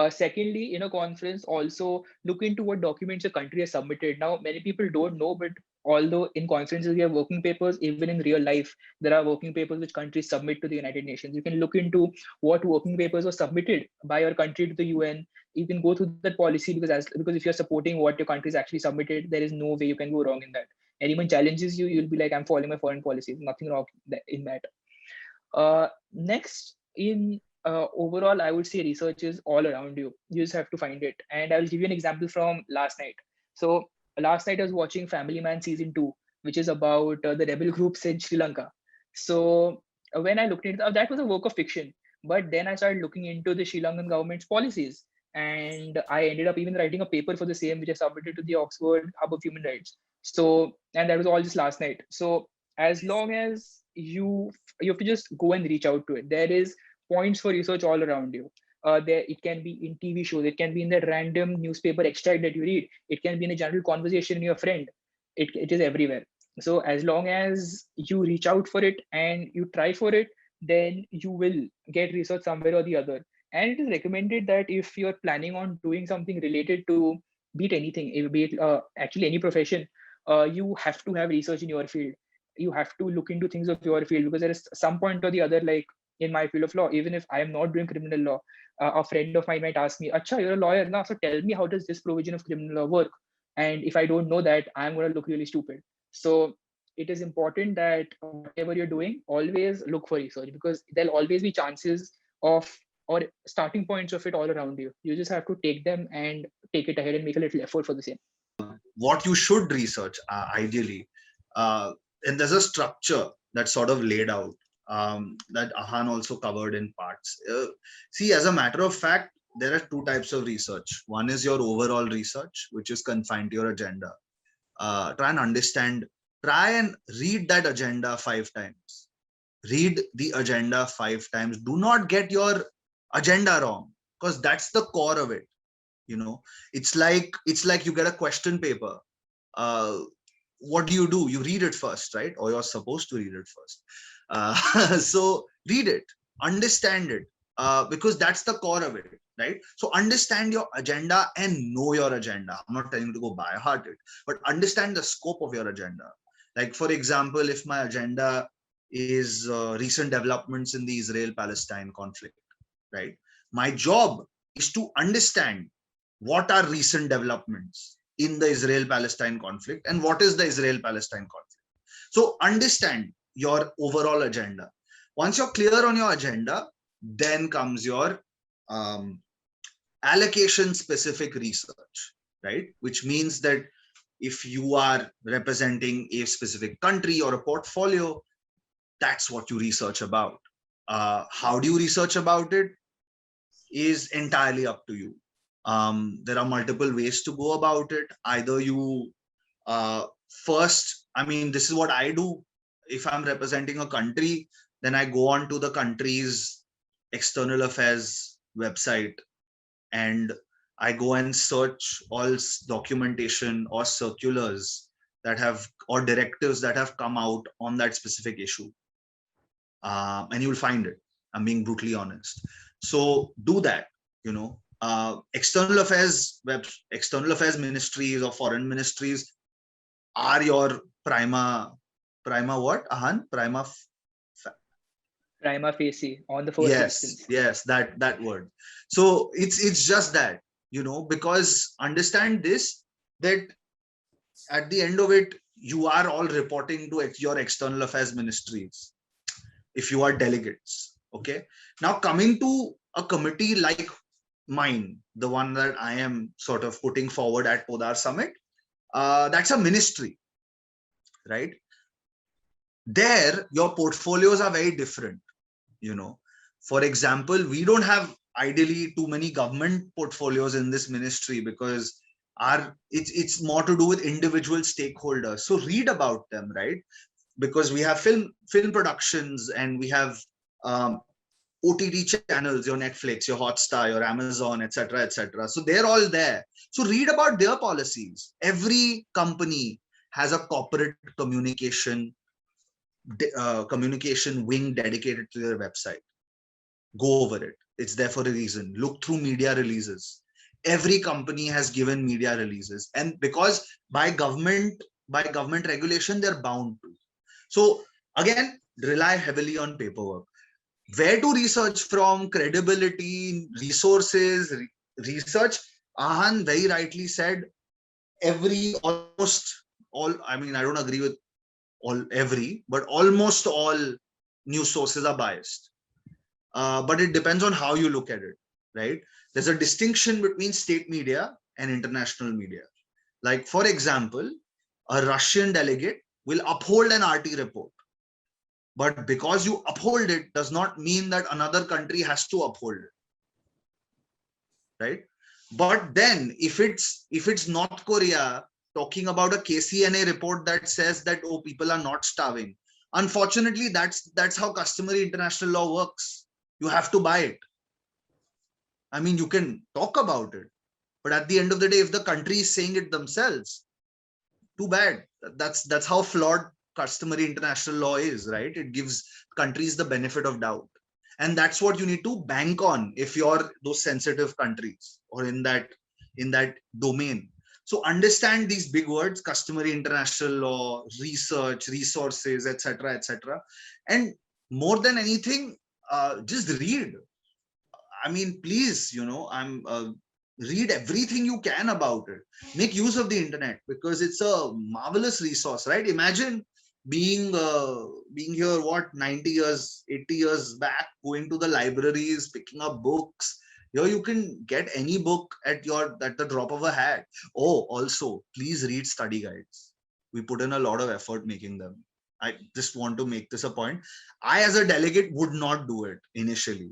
Secondly, in a conference, also look into what documents a country has submitted. Now, many people don't know, but although in conferences we have working papers, even in real life, there are working papers which countries submit to the United Nations. You can look into what working papers were submitted by your country to the UN. You can go through that policy, because if you're supporting what your country has actually submitted, there is no way you can go wrong in that. Anyone challenges you, you'll be like, I'm following my foreign policy. Nothing wrong in that. Next, in overall, I would say research is all around you. You just have to find it. And I'll give you an example from last night. So last night I was watching Family Man season 2, which is about the rebel groups in Sri Lanka. So when I looked into that was a work of fiction. But then I started looking into the Sri Lankan government's policies. And I ended up even writing a paper for the same, which I submitted to the Oxford Hub of Human Rights. So, and that was all just last night. So as long as you have to just go and reach out to it. There is points for research all around you. There it can be in TV shows, it can be in that random newspaper extract that you read, it can be in a general conversation with your friend. It is everywhere. So as long as you reach out for it and you try for it, then you will get research somewhere or the other. And it is recommended that if you're planning on doing something related to, be it anything, be it actually any profession, you have to have research in your field. You have to look into things of your field, because there is some point or the other, like in my field of law, even if I am not doing criminal law, a friend of mine might ask me, Acha, you're a lawyer now, so tell me, how does this provision of criminal law work? And if I don't know that, I'm going to look really stupid. So it is important that whatever you're doing, always look for research, because there'll always be chances of, or starting points of it all around you. You just have to take them and take it ahead and make a little effort for the same. What you should research, ideally, and there's a structure that's sort of laid out, that Ahan also covered in parts. See, as a matter of fact, there are two types of research. One is your overall research, which is confined to your agenda. Try and read that agenda 5 times. Read the agenda 5 times. Do not get your agenda wrong, because that's the core of it. It's like you get a question paper. What do? You read it first, right? Or you're supposed to read it first. So read it, understand it, because that's the core of it, right? So understand your agenda and know your agenda. I'm not telling you to go by heart it, but understand the scope of your agenda. Like, for example, if my agenda is recent developments in the Israel-Palestine conflict, right? My job is to understand what are recent developments in the Israel-Palestine conflict and what is the Israel-Palestine conflict. So understand your overall agenda. Once you're clear on your agenda, then comes your allocation specific research, right? Which means that if you are representing a specific country or a portfolio, that's what you research about. How do you research about it is entirely up to you. There are multiple ways to go about it. Either you first, this is what I do. If I'm representing a country, then I go on to the country's external affairs website and I go and search all documentation or circulars that have, or directives that have come out on that specific issue. And you'll find it. I'm being brutally honest. So do that, external affairs ministries or foreign ministries are your prima what, Ahan? Prima facie, on the first instance. Yes, that word. So it's just that, because understand this, that at the end of it, you are all reporting to your external affairs ministries if you are delegates. Okay. Now coming to a committee like mine, the one that I am sort of putting forward at Podar Summit, that's a ministry, right? There, your portfolios are very different. For example, we don't have ideally too many government portfolios in this ministry because it's more to do with individual stakeholders. So read about them, right? Because we have film productions, and we have OTT channels, your Netflix, your Hotstar, your Amazon, etc., etc. So they're all there. So read about their policies. Every company has a corporate communication wing dedicated to their website. Go over it. It's there for a reason. Look through media releases. Every company has given media releases, and because by government regulation, they're bound to. So again, rely heavily on paperwork. Where to research from? Credibility, resources, research. Ahan very rightly said, almost all, I mean, I don't agree with but almost all news sources are biased. But it depends on how you look at it, right? There's a distinction between state media and international media. Like, for example, a Russian delegate will uphold an RT report. But because you uphold it does not mean that another country has to uphold it, right? But then if it's North Korea talking about a KCNA report that says that, oh, people are not starving, unfortunately, that's how customary international law works. You have to buy it. I mean, you can talk about it, but at the end of the day, if the country is saying it themselves, too bad. That's how flawed customary international law is, right? It gives countries the benefit of doubt, and that's what you need to bank on if you're those sensitive countries or in that domain. So understand these big words: customary international law, research, resources, etc., etc. And more than anything, just read. I mean, please, read everything you can about it. Make use of the internet, because it's a marvelous resource, right? Imagine being here, 90 years, 80 years back, going to the libraries, picking up books. Here you can get any book at the drop of a hat. Oh, also, please read study guides. We put in a lot of effort making them. I just want to make this a point. I, as a delegate, would not do it initially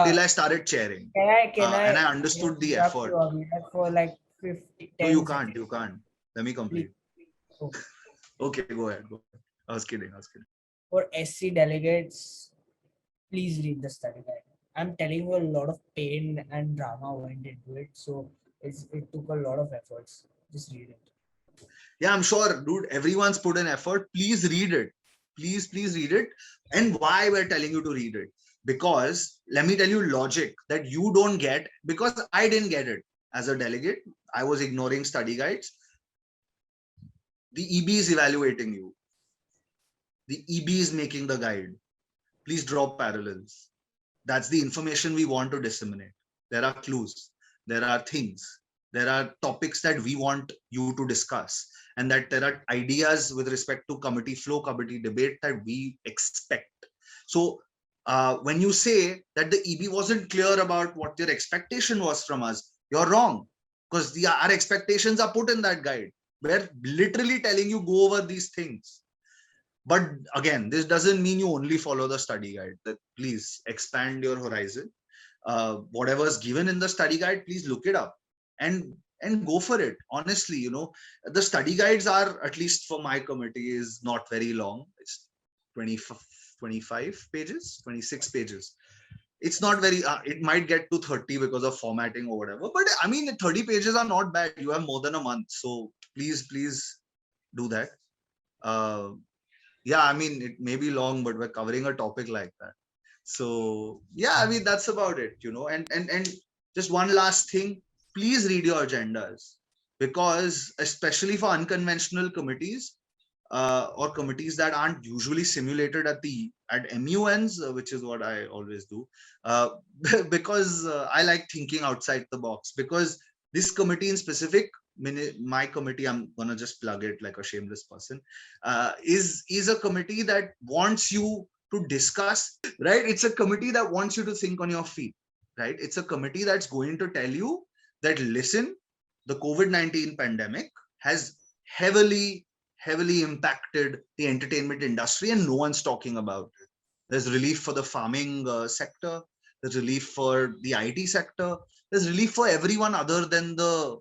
till I started chairing. And I understood the effort. For like 50, no, you can't. Let me complete. Okay, go ahead. I was kidding. For SC delegates, please read the study guide. I'm telling you, a lot of pain and drama went into it, so it took a lot of efforts. Just read it. Yeah, I'm sure, dude. Everyone's put in effort. Please read it. Please read it. And why we're telling you to read it? Because let me tell you logic that you don't get, because I didn't get it as a delegate. I was ignoring study guides. The EB is evaluating you. The EB is making the guide. Please draw parallels. That's the information we want to disseminate. There are clues. There are things. There are topics that we want you to discuss, and that there are ideas with respect to committee flow, committee debate that we expect. So when you say that the EB wasn't clear about what your expectation was from us, you're wrong, because our expectations are put in that guide. We're literally telling you go over these things. But again, this doesn't mean you only follow the study guide. That please expand your horizon. Whatever's given in the study guide, please look it up and go for it. Honestly, the study guides are, at least for my committee, is not very long. It's 25 pages, 26 pages. it's not very, it might get to 30 because of formatting or whatever. But I mean, 30 pages are not bad. You have more than a month. So please do that. Yeah, I mean, it may be long, but we're covering a topic like that. So yeah, I mean, that's about it, and just one last thing, please read your agendas, because especially for unconventional committees, or committees that aren't usually simulated at MUNs, which is what I always do, uh, because I like thinking outside the box. Because this committee in specific, my committee, I'm gonna just plug it like a shameless person, is a committee that wants you to discuss, right? It's a committee that wants you to think on your feet, right? It's a committee that's going to tell you that, listen, the COVID-19 pandemic has heavily impacted the entertainment industry, and no one's talking about it. There's relief for the farming sector. There's relief for the IT sector. There's relief for everyone other than the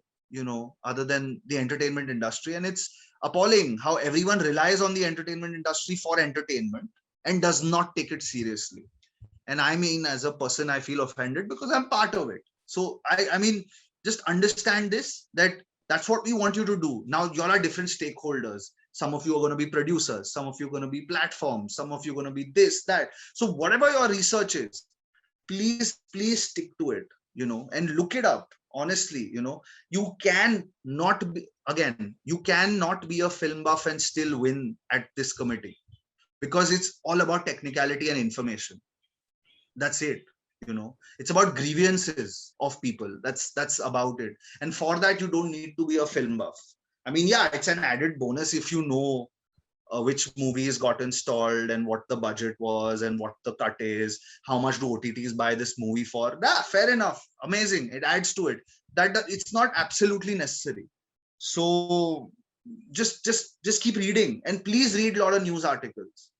entertainment industry. And it's appalling how everyone relies on the entertainment industry for entertainment and does not take it seriously. And I mean, as a person, I feel offended because I'm part of it. So I mean, just understand this, that's what we want you to do. Now, you all are different stakeholders. Some of you are going to be producers. Some of you are going to be platforms. Some of you are going to be this, that. So whatever your research is, please stick to it, and look it up. Honestly, you can not be, again, you cannot be a film buff and still win at this committee, because it's all about technicality and information. That's it. It's about grievances of people. That's about it. And for that, you don't need to be a film buff. I mean, yeah, it's an added bonus if you know which movies got installed and what the budget was and what the cut is, how much do OTTs buy this movie for. Yeah, fair enough, amazing, it adds to it. That it's not absolutely necessary. So just keep reading, and please read a lot of news articles.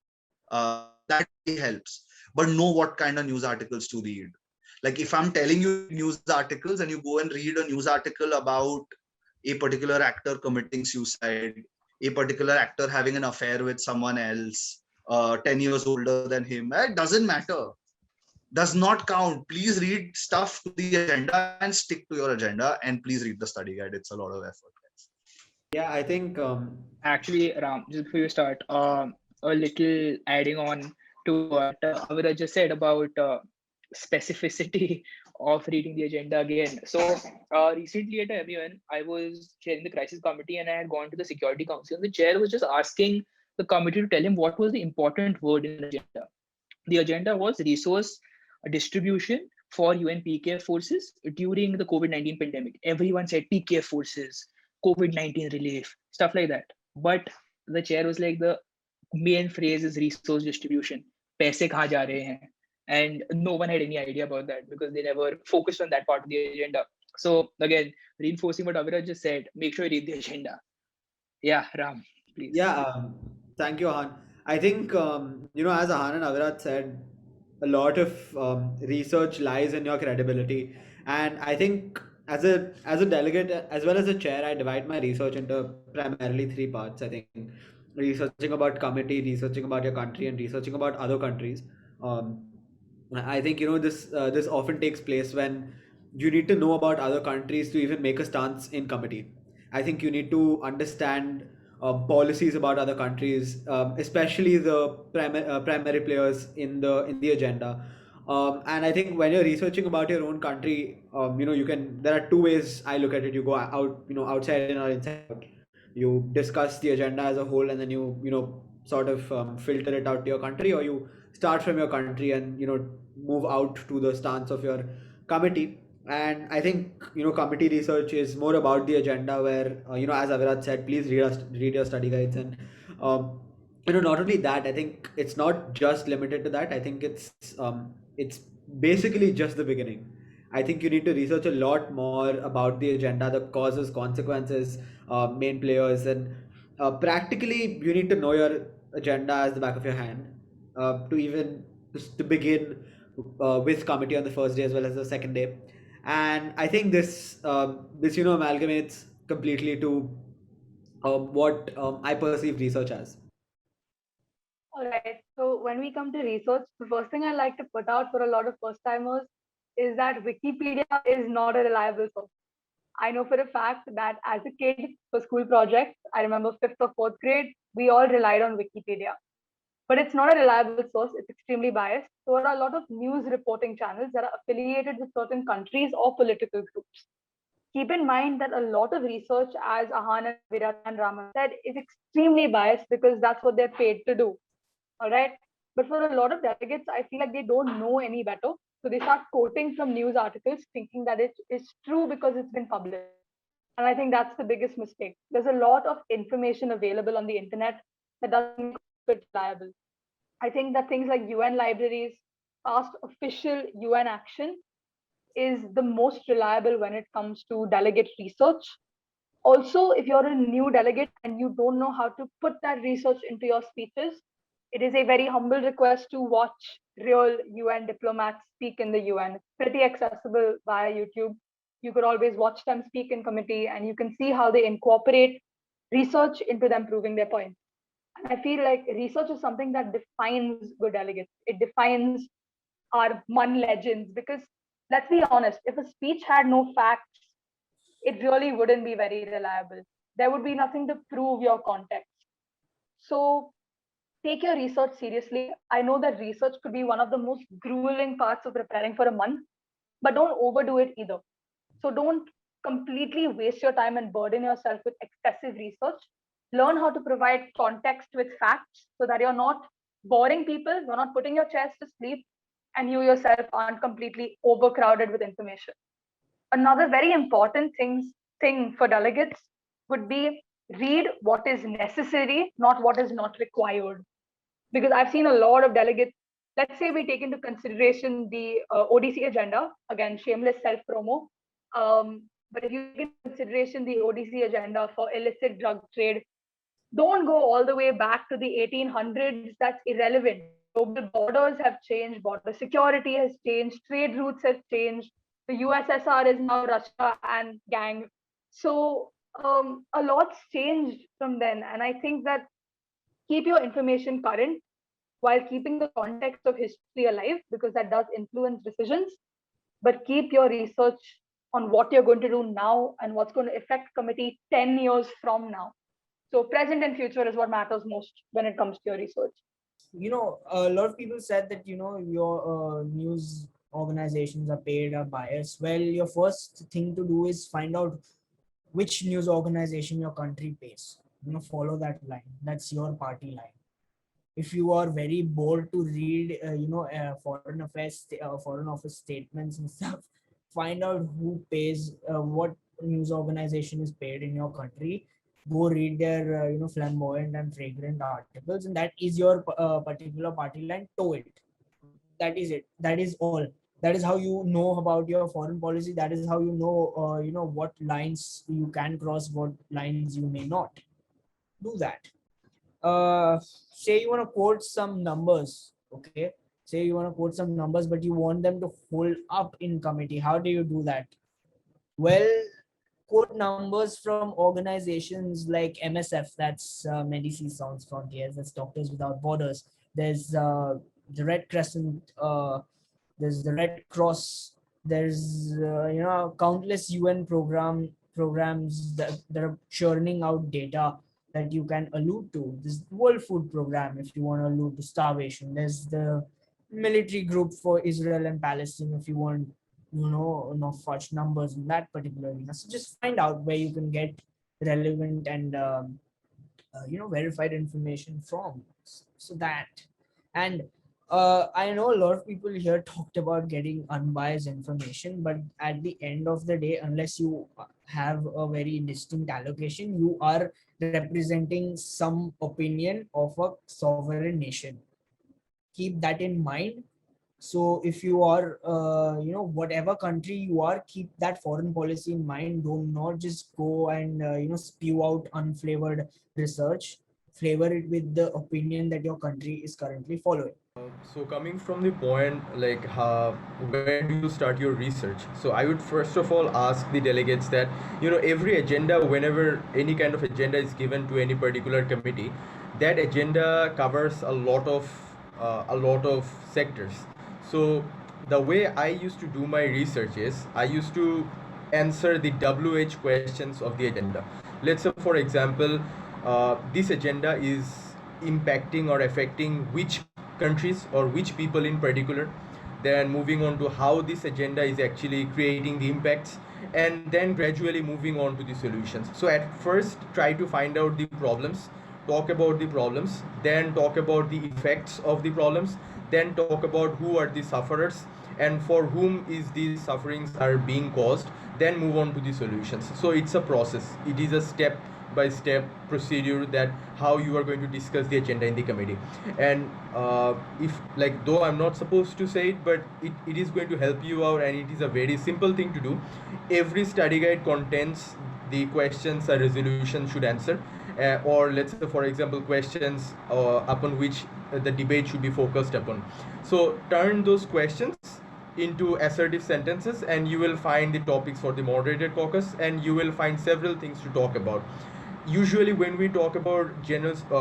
That really helps. But know what kind of news articles to read. Like, if I'm telling you news articles and you go and read a news article about a particular actor committing suicide, a particular actor having an affair with someone else, 10 years older than him, it doesn't matter. Does not count. Please read stuff to the agenda and stick to your agenda, and please read the study guide. It's a lot of effort. Yeah, I think Actually, Ram, just before you start, a little adding on to what Avirat just said about specificity of reading the agenda again. So recently at MUN, I was chairing the crisis committee, and I had gone to the Security Council. The chair was just asking the committee to tell him what was the important word in the agenda. The agenda was resource distribution for UN PKF forces during the COVID-19 pandemic. Everyone said PKF forces, COVID-19 relief, stuff like that. But the chair was like, the main phrase is resource distribution. Paise kahan ja rahe hain? And no one had any idea about that because they never focused on that part of the agenda. So again, reinforcing what Avirat just said, make sure you read the agenda. Yeah, Ram, please. Yeah, thank you, Ahan. I think, as Ahan and Avirat said, a lot of research lies in your credibility. And I think as a delegate, as well as a chair, I divide my research into primarily three parts. I think researching about committee, researching about your country, and researching about other countries. Um, I think this often takes place when you need to know about other countries to even make a stance in committee. I think you need to understand policies about other countries, especially the primary players in the agenda. And I think when you're researching about your own country, you can. There are two ways I look at it. You go out, outside in or inside out. You discuss the agenda as a whole, and then you sort of filter it out to your country, or you start from your country and move out to the stance of your committee. And I think committee research is more about the agenda, where as Avirat said, please read your study guides. And not only that, I think it's not just limited to that. I think it's basically just the beginning. I think you need to research a lot more about the agenda, the causes, consequences, main players, and practically you need to know your agenda as the back of your hand, to begin with committee on the first day as well as the second day. And I think this amalgamates completely to what I perceive research as. All right. So when we come to research, the first thing I like to put out for a lot of first timers is that Wikipedia is not a reliable source. I know for a fact that as a kid for school projects, I remember fifth or fourth grade, we all relied on Wikipedia. But it's not a reliable source, it's extremely biased. So there are a lot of news reporting channels that are affiliated with certain countries or political groups. Keep in mind that a lot of research, as Ahan and Avirat and Rama said, is extremely biased because that's what they're paid to do. All right. But for a lot of delegates, I feel like they don't know any better. So they start quoting from news articles thinking that it is true because it's been published. And I think that's the biggest mistake. There's a lot of information available on the internet that doesn't make it reliable. I think that things like UN libraries, past official UN action is the most reliable when it comes to delegate research. Also, if you're a new delegate and you don't know how to put that research into your speeches, it is a very humble request to watch real UN diplomats speak in the UN. It's pretty accessible via YouTube. You could always watch them speak in committee and you can see how they incorporate research into them proving their point. And I feel like research is something that defines good delegates. It defines our MUN legends because let's be honest, if a speech had no facts, it really wouldn't be very reliable. There would be nothing to prove your context. So take your research seriously. I know that research could be one of the most grueling parts of preparing for a month, but don't overdo it either. So don't completely waste your time and burden yourself with excessive research. Learn how to provide context with facts so that you're not boring people, you're not putting your chairs to sleep, and you yourself aren't completely overcrowded with information. Another very important thing for delegates would be read what is necessary, not what is not required. Because I've seen a lot of delegates, let's say we take into consideration the ODC agenda, again, shameless self promo. But if you take into consideration the ODC agenda for illicit drug trade, don't go all the way back to the 1800s. That's irrelevant. Global borders have changed, border security has changed, trade routes have changed. The USSR is now Russia and gang. So a lot's changed from then. And I think that keep your information current while keeping the context of history alive, because that does influence decisions. But keep your research on what you're going to do now and what's going to affect committee 10 years from now. So present and future is what matters most when it comes to your research. A lot of people said that your news organizations are paid or biased. Well, your first thing to do is find out which news organization your country pays. Follow that line. That's your party line. If you are very bored to read foreign office statements and stuff, find out who pays, what news organization is paid in your country. Go read their flamboyant and fragrant articles, and that is your particular party line. Toe it. That is it. That is all. That is how you know about your foreign policy. That is how you know what lines you can cross, what lines you may not. Do that. Say you want to quote some numbers. Okay, say you want to quote some numbers, but you want them to hold up in committee. How do you do that? Well, quote numbers from organizations like MSF, that's Medicine Sans Frontiers, that's Doctors Without Borders. There's the Red Crescent, there's the Red Cross, there's countless UN programs that are churning out data that you can allude to. There's the World Food Program if you want to allude to starvation. There's the military group for Israel and Palestine if you want not such numbers in that particular arena. So just find out where you can get relevant and verified information from. So that, and I know a lot of people here talked about getting unbiased information, but at the end of the day, unless you have a very distinct allocation, you are representing some opinion of a sovereign nation. Keep that in mind. So if you are whatever country you are, keep that foreign policy in mind. Do not just go and spew out unflavored research. Flavor it with the opinion that your country is currently following. So coming from the point like where do you start your research? So I would first of all ask the delegates that every agenda, whenever any kind of agenda is given to any particular committee, that agenda covers a lot of sectors. So the way I used to do my research is I used to answer the WH questions of the agenda. Let's say, for example, this agenda is impacting or affecting which countries or which people in particular. Then moving on to how this agenda is actually creating the impacts, and then gradually moving on to the solutions. So at first try to find out the problems, talk about the problems, then talk about the effects of the problems, then talk about who are the sufferers and for whom is these sufferings are being caused, then move on to the solutions. So it's a process, it is a step by step procedure that how you are going to discuss the agenda in the committee. And if, like, though I'm not supposed to say it, but it is going to help you out, and it is a very simple thing to do. Every study guide contains the questions a resolution should answer, or let's say, for example, questions upon which the debate should be focused upon. So turn those questions into assertive sentences, and you will find the topics for the moderated caucus, and you will find several things to talk about. Usually when we talk about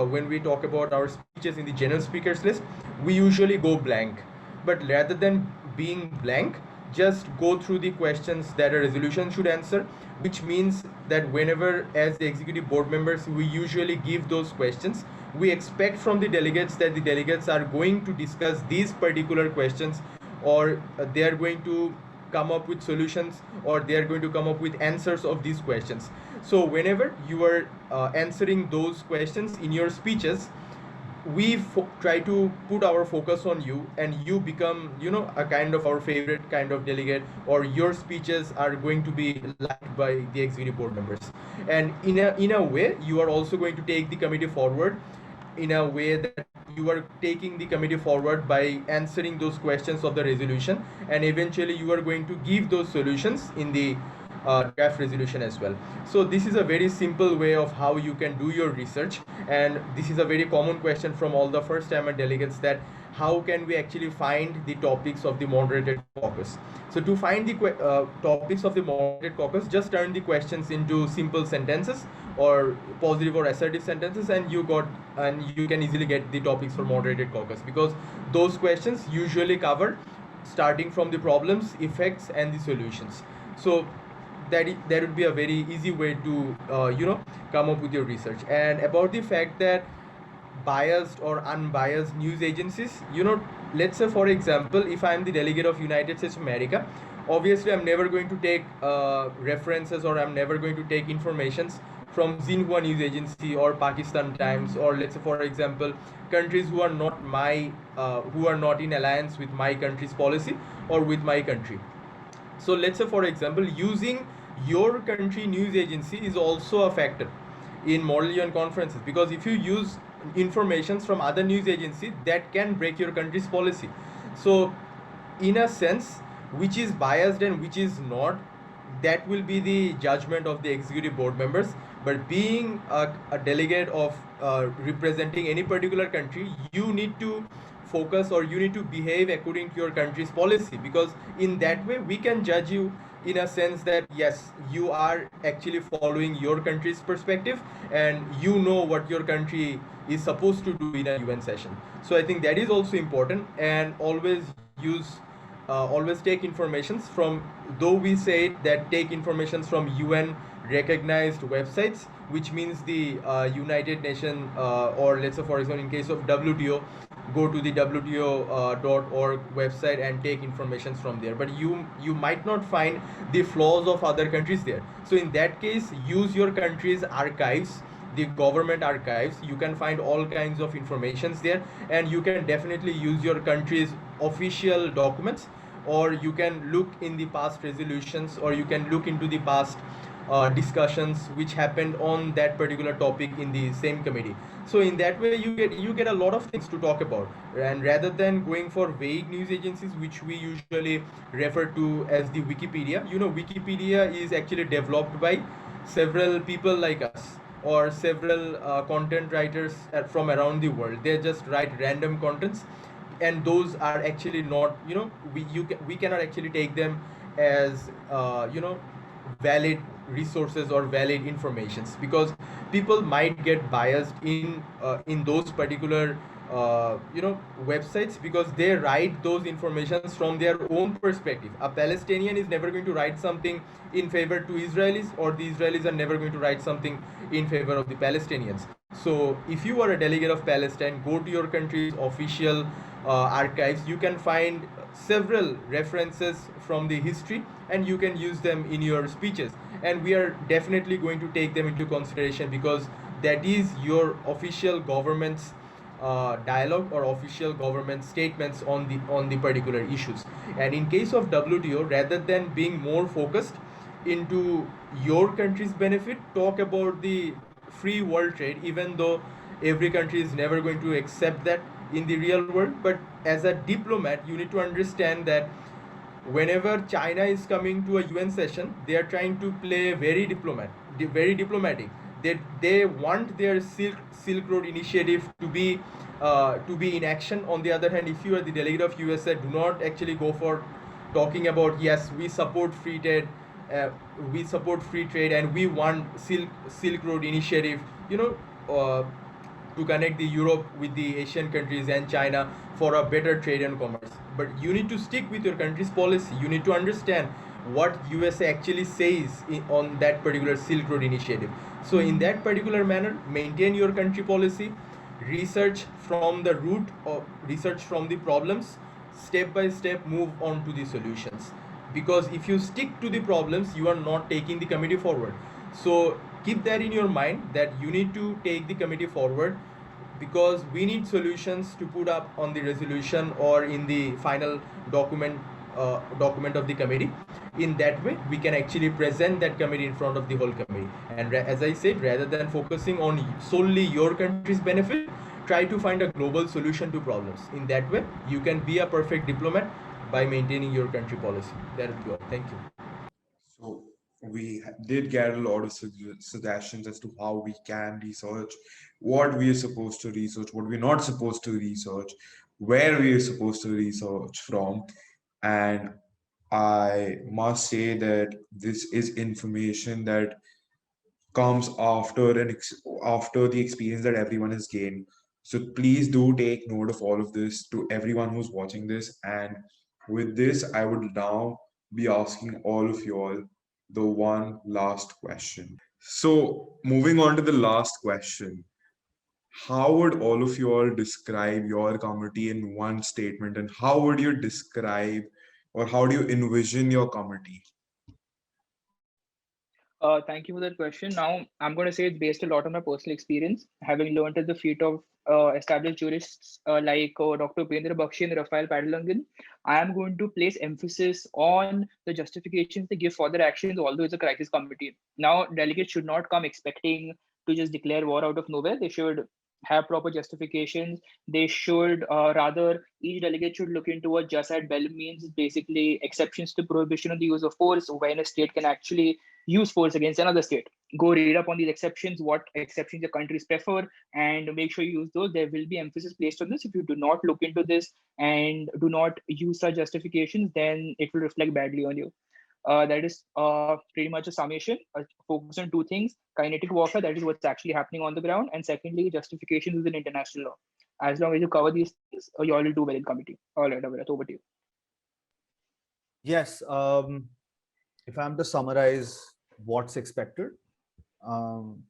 when we talk about our speeches in the general speakers list, we usually go blank. But rather than being blank, just go through the questions that a resolution should answer, which means that whenever, as the executive board members, we usually give those questions, we expect from the delegates that the delegates are going to discuss these particular questions, or they are going to come up with solutions, or they are going to come up with answers of these questions. So whenever you are answering those questions in your speeches, we try to put our focus on you, and you become, a kind of our favorite kind of delegate, or your speeches are going to be liked by the executive board members. And in a way, you are also going to take the committee forward in a way that you are taking the committee forward by answering those questions of the resolution, and eventually you are going to give those solutions in the draft resolution as well. So this is a very simple way of how you can do your research, and this is a very common question from all the first timer delegates, that how can we actually find the topics of the moderated caucus. So to find the topics of the moderated caucus, just turn the questions into simple sentences or positive or assertive sentences, and you can easily get the topics for moderated caucus, because those questions usually cover starting from the problems, effects, and the solutions. So that would be a very easy way to come up with your research. And about the fact that biased or unbiased news agencies, let's say, for example, if I'm the delegate of United States of America, obviously I'm never going to take references, or I'm never going to take informations from Xinhua news agency or Pakistan Times, or let's say, for example, countries who are not in alliance with my country's policy or with my country. So let's say, for example, using your country news agency is also a factor in Model UN conferences, because if you use informations from other news agency, that can break your country's policy. So in a sense, which is biased and which is not, that will be the judgment of the executive board members. But being a delegate of representing any particular country, you need to focus, or you need to behave according to your country's policy, because in that way we can judge you in a sense that yes, you are actually following your country's perspective, and you know what your country is supposed to do in a UN session. So I think that is also important. And always take informations from, though we say that take informations from UN recognized websites, which means the United Nations, or let's say, for example, in case of WTO, go to the WTO.org website and take informations from there. But you might not find the flaws of other countries there. So in that case, use your country's archives, the government archives. You can find all kinds of informations there, and you can definitely use your country's official documents, or you can look in the past resolutions, or you can look into the past discussions which happened on that particular topic in the same committee. So in that way, you get a lot of things to talk about. And rather than going for vague news agencies, which we usually refer to as the Wikipedia, Wikipedia is actually developed by several people like us, or several content writers from around the world. They just write random contents, and those are actually not, we cannot actually take them as valid resources or valid informations, because people might get biased in those particular websites, because they write those informations from their own perspective. A Palestinian is never going to write something in favor to Israelis, or the Israelis are never going to write something in favor of the Palestinians. So if you are a delegate of Palestine, go to your country's official archives. You can find several references from the history, and you can use them in your speeches, and we are definitely going to take them into consideration, because that is your official government's dialogue or official government statements on the particular issues. And in case of WTO, rather than being more focused into your country's benefit, talk about the free world trade, even though every country is never going to accept that in the real world. But as a diplomat, you need to understand that whenever China is coming to a UN session, they are trying to play very diplomatic. They want their Silk Road initiative to be in action. On the other hand, if you are the delegate of USA, do not actually go for talking about, yes, we support free trade, and we want Silk Road initiative. To connect the Europe with the Asian countries and China for a better trade and commerce. But you need to stick with your country's policy. You need to understand what USA actually says on that particular Silk Road initiative. So in that particular manner, maintain your country policy, research from the root, or research from the problems, step by step move on to the solutions. Because if you stick to the problems, you are not taking the committee forward. So keep that in your mind, that you need to take the committee forward, because we need solutions to put up on the resolution or in the final document of the committee. In that way, we can actually present that committee in front of the whole committee. And as I said, rather than focusing on solely your country's benefit, try to find a global solution to problems. In that way, you can be a perfect diplomat by maintaining your country policy. That would be all. Thank you. So we did get a lot of suggestions as to how we can research, what we are supposed to research, what we're not supposed to research, where we are supposed to research from. And I must say that this is information that comes after the experience that everyone has gained. So please do take note of all of this to everyone who's watching this. And with this, I would now be asking all of you all the one last question. So moving on to the last question. How would all of you all describe your committee in one statement, and how would you describe, or how do you envision your committee? Thank you for that question. Now, I'm going to say it's based a lot on my personal experience, having learned at the feet of established jurists like Dr. Upendra Bakshi and Rafael Padalangan. I am going to place emphasis on the justifications they give for their actions, although it's a crisis committee. Now, delegates should not come expecting to just declare war out of nowhere. They should have proper justifications. They should rather, each delegate should look into what jus ad bellum means, basically exceptions to prohibition of the use of force, when a state can actually use force against another state. Go read up on these exceptions, what exceptions the countries prefer, and make sure you use those. There will be emphasis placed on this. If you do not look into this and do not use such justifications, then it will reflect badly on you. That is pretty much a summation. Focus on two things: kinetic warfare, that is what's actually happening on the ground, and secondly, justifications within international law. As long as you cover these things, you all will do well in committee. All right, Avirat, over to you. Yes, if I'm to summarize what's expected, honestly,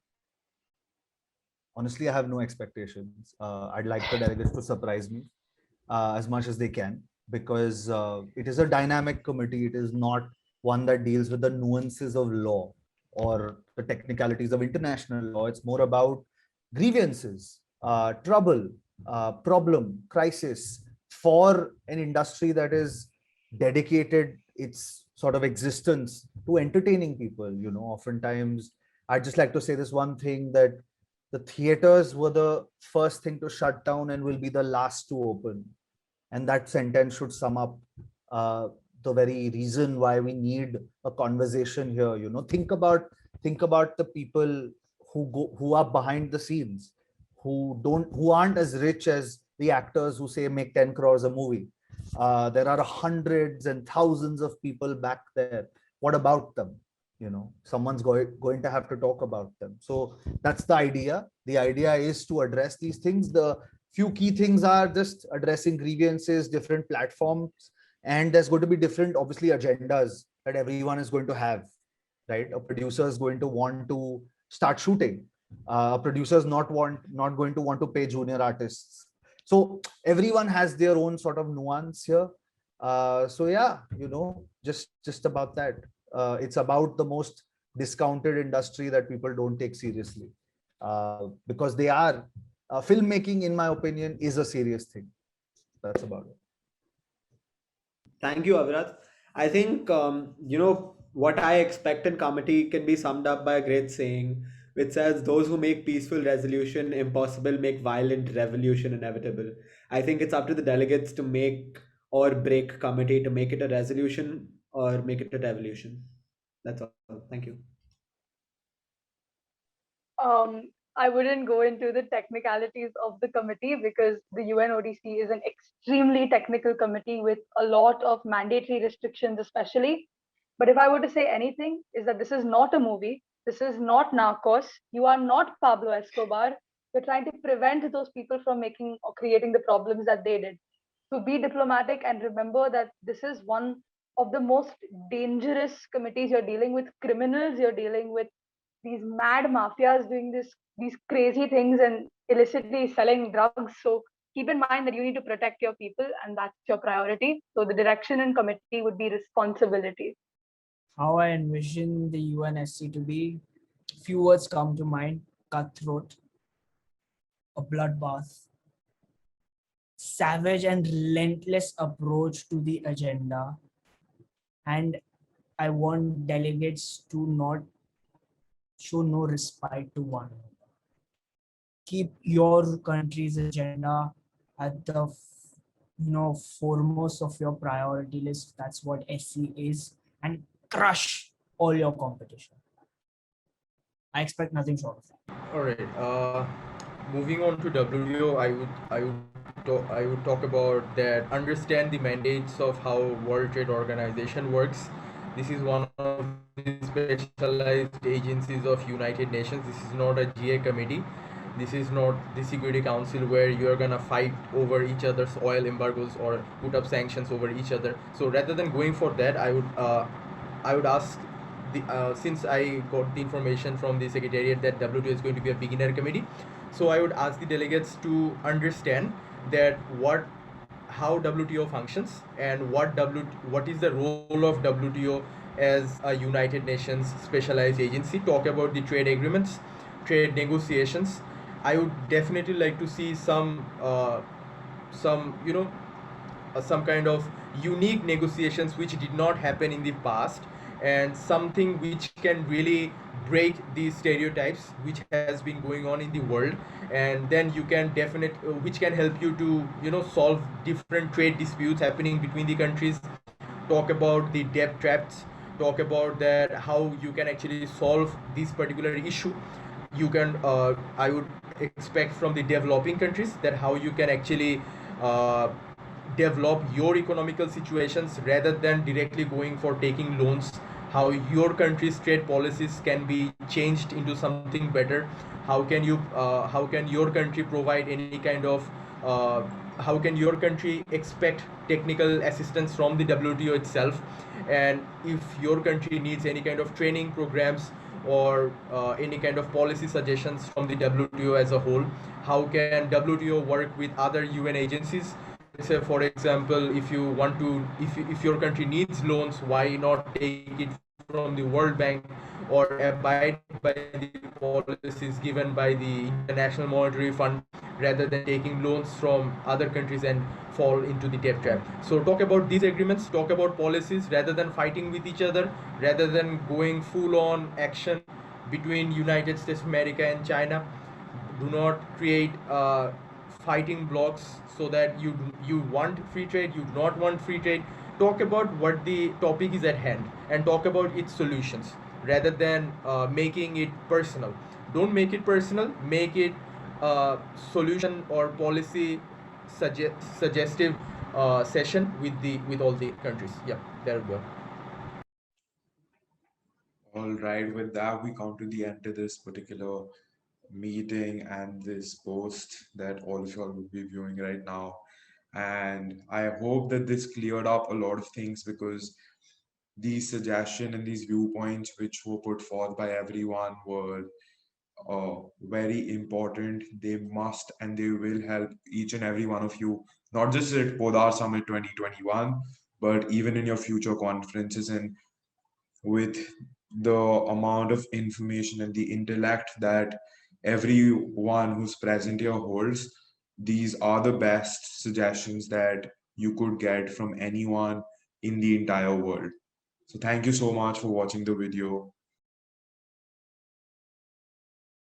I have no expectations. I'd like the delegates to surprise me as much as they can, because it is a dynamic committee. It is not one that deals with the nuances of law or the technicalities of international law. It's more about grievances, trouble, problem, crisis for an industry that is dedicated its sort of existence to entertaining people. Oftentimes, I'd just like to say this one thing, that the theaters were the first thing to shut down and will be the last to open. And that sentence should sum up the very reason why we need a conversation here. Think about the people who are behind the scenes, who aren't as rich as the actors who say make 10 crores a movie. There are hundreds and thousands of people back there. What about them? someone's going to have to talk about them. So that's the idea. The idea is to address these things. The few key things are just addressing grievances, different platforms, and there's going to be different, obviously, agendas that everyone is going to have, right? A producer is going to want to start shooting. A producer is not going to want to pay junior artists. So everyone has their own sort of nuance here. So yeah, just about that. It's about the most discounted industry that people don't take seriously, because they are filmmaking, in my opinion, is a serious thing. That's about it. Thank you, Avirat. I think, what I expect in comedy can be summed up by a great saying, which says, those who make peaceful resolution impossible make violent revolution inevitable. I think it's up to the delegates to make or break committee, to make it a resolution or make it a revolution. That's all. Thank you. I wouldn't go into the technicalities of the committee because the UNODC is an extremely technical committee with a lot of mandatory restrictions, especially. But if I were to say anything, is that this is not a movie. This is not Narcos. You are not Pablo Escobar. You're trying to prevent those people from making or creating the problems that they did. So be diplomatic and remember that this is one of the most dangerous committees. You're dealing with criminals. You're dealing with these mad mafias doing these crazy things and illicitly selling drugs. So keep in mind that you need to protect your people and that's your priority. So the direction and committee would be responsibility. How I envision the UNSC to be, few words come to mind: cutthroat, a bloodbath, savage and relentless approach to the agenda. And I want delegates to not show no respite to one another. Keep your country's agenda at the foremost of your priority list. That's what SC is, and crush all your competition. I expect nothing short of that. All right. Moving on to WTO, I would talk about that. Understand the mandates of how World Trade Organization works. This is one of the specialized agencies of United Nations. This is not a GA committee. This is not the Security Council where you are gonna fight over each other's oil embargoes or put up sanctions over each other. So rather than going for that, I would ask since I got the information from the Secretariat that WTO is going to be a beginner committee, so I would ask the delegates to understand that how WTO functions and what is the role of WTO as a United Nations specialized agency. Talk about the trade agreements, trade negotiations. I would definitely like to see some kind of unique negotiations which did not happen in the past, and something which can really break these stereotypes which has been going on in the world, and then you can which can help you to solve different trade disputes happening between the countries. Talk about the debt traps, talk about that how you can actually solve this particular issue. You can I would expect from the developing countries that how you can actually develop your economical situations rather than directly going for taking loans, how your country's trade policies can be changed into something better. How can your country provide any kind of how can your country expect technical assistance from the WTO itself, and if your country needs any kind of training programs or any kind of policy suggestions from the WTO as a whole, how can WTO work with other UN agencies. Let's say, for example, if you want to, if your country needs loans, why not take it from the World Bank or abide by the policies given by the International Monetary Fund rather than taking loans from other countries and fall into the debt trap. So talk about these agreements, talk about policies rather than fighting with each other, rather than going full on action between United States of America and China. Do not create fighting blocks so that you want free trade, you do not want free trade. Talk about what the topic is at hand and talk about its solutions rather than making it personal. Don't make it personal, make it solution or policy suggestive session with all the countries. Yeah, there we go. All right, with that, we come to the end of this particular meeting and this post that all of y'all will be viewing right now. And I hope that this cleared up a lot of things, because these suggestions and these viewpoints which were put forth by everyone were very important. They must and they will help each and every one of you, not just at Podar Summit 2021, but even in your future conferences. And with the amount of information and the intellect that everyone who's present here holds, these are the best suggestions that you could get from anyone in the entire world. So thank you so much for watching the video.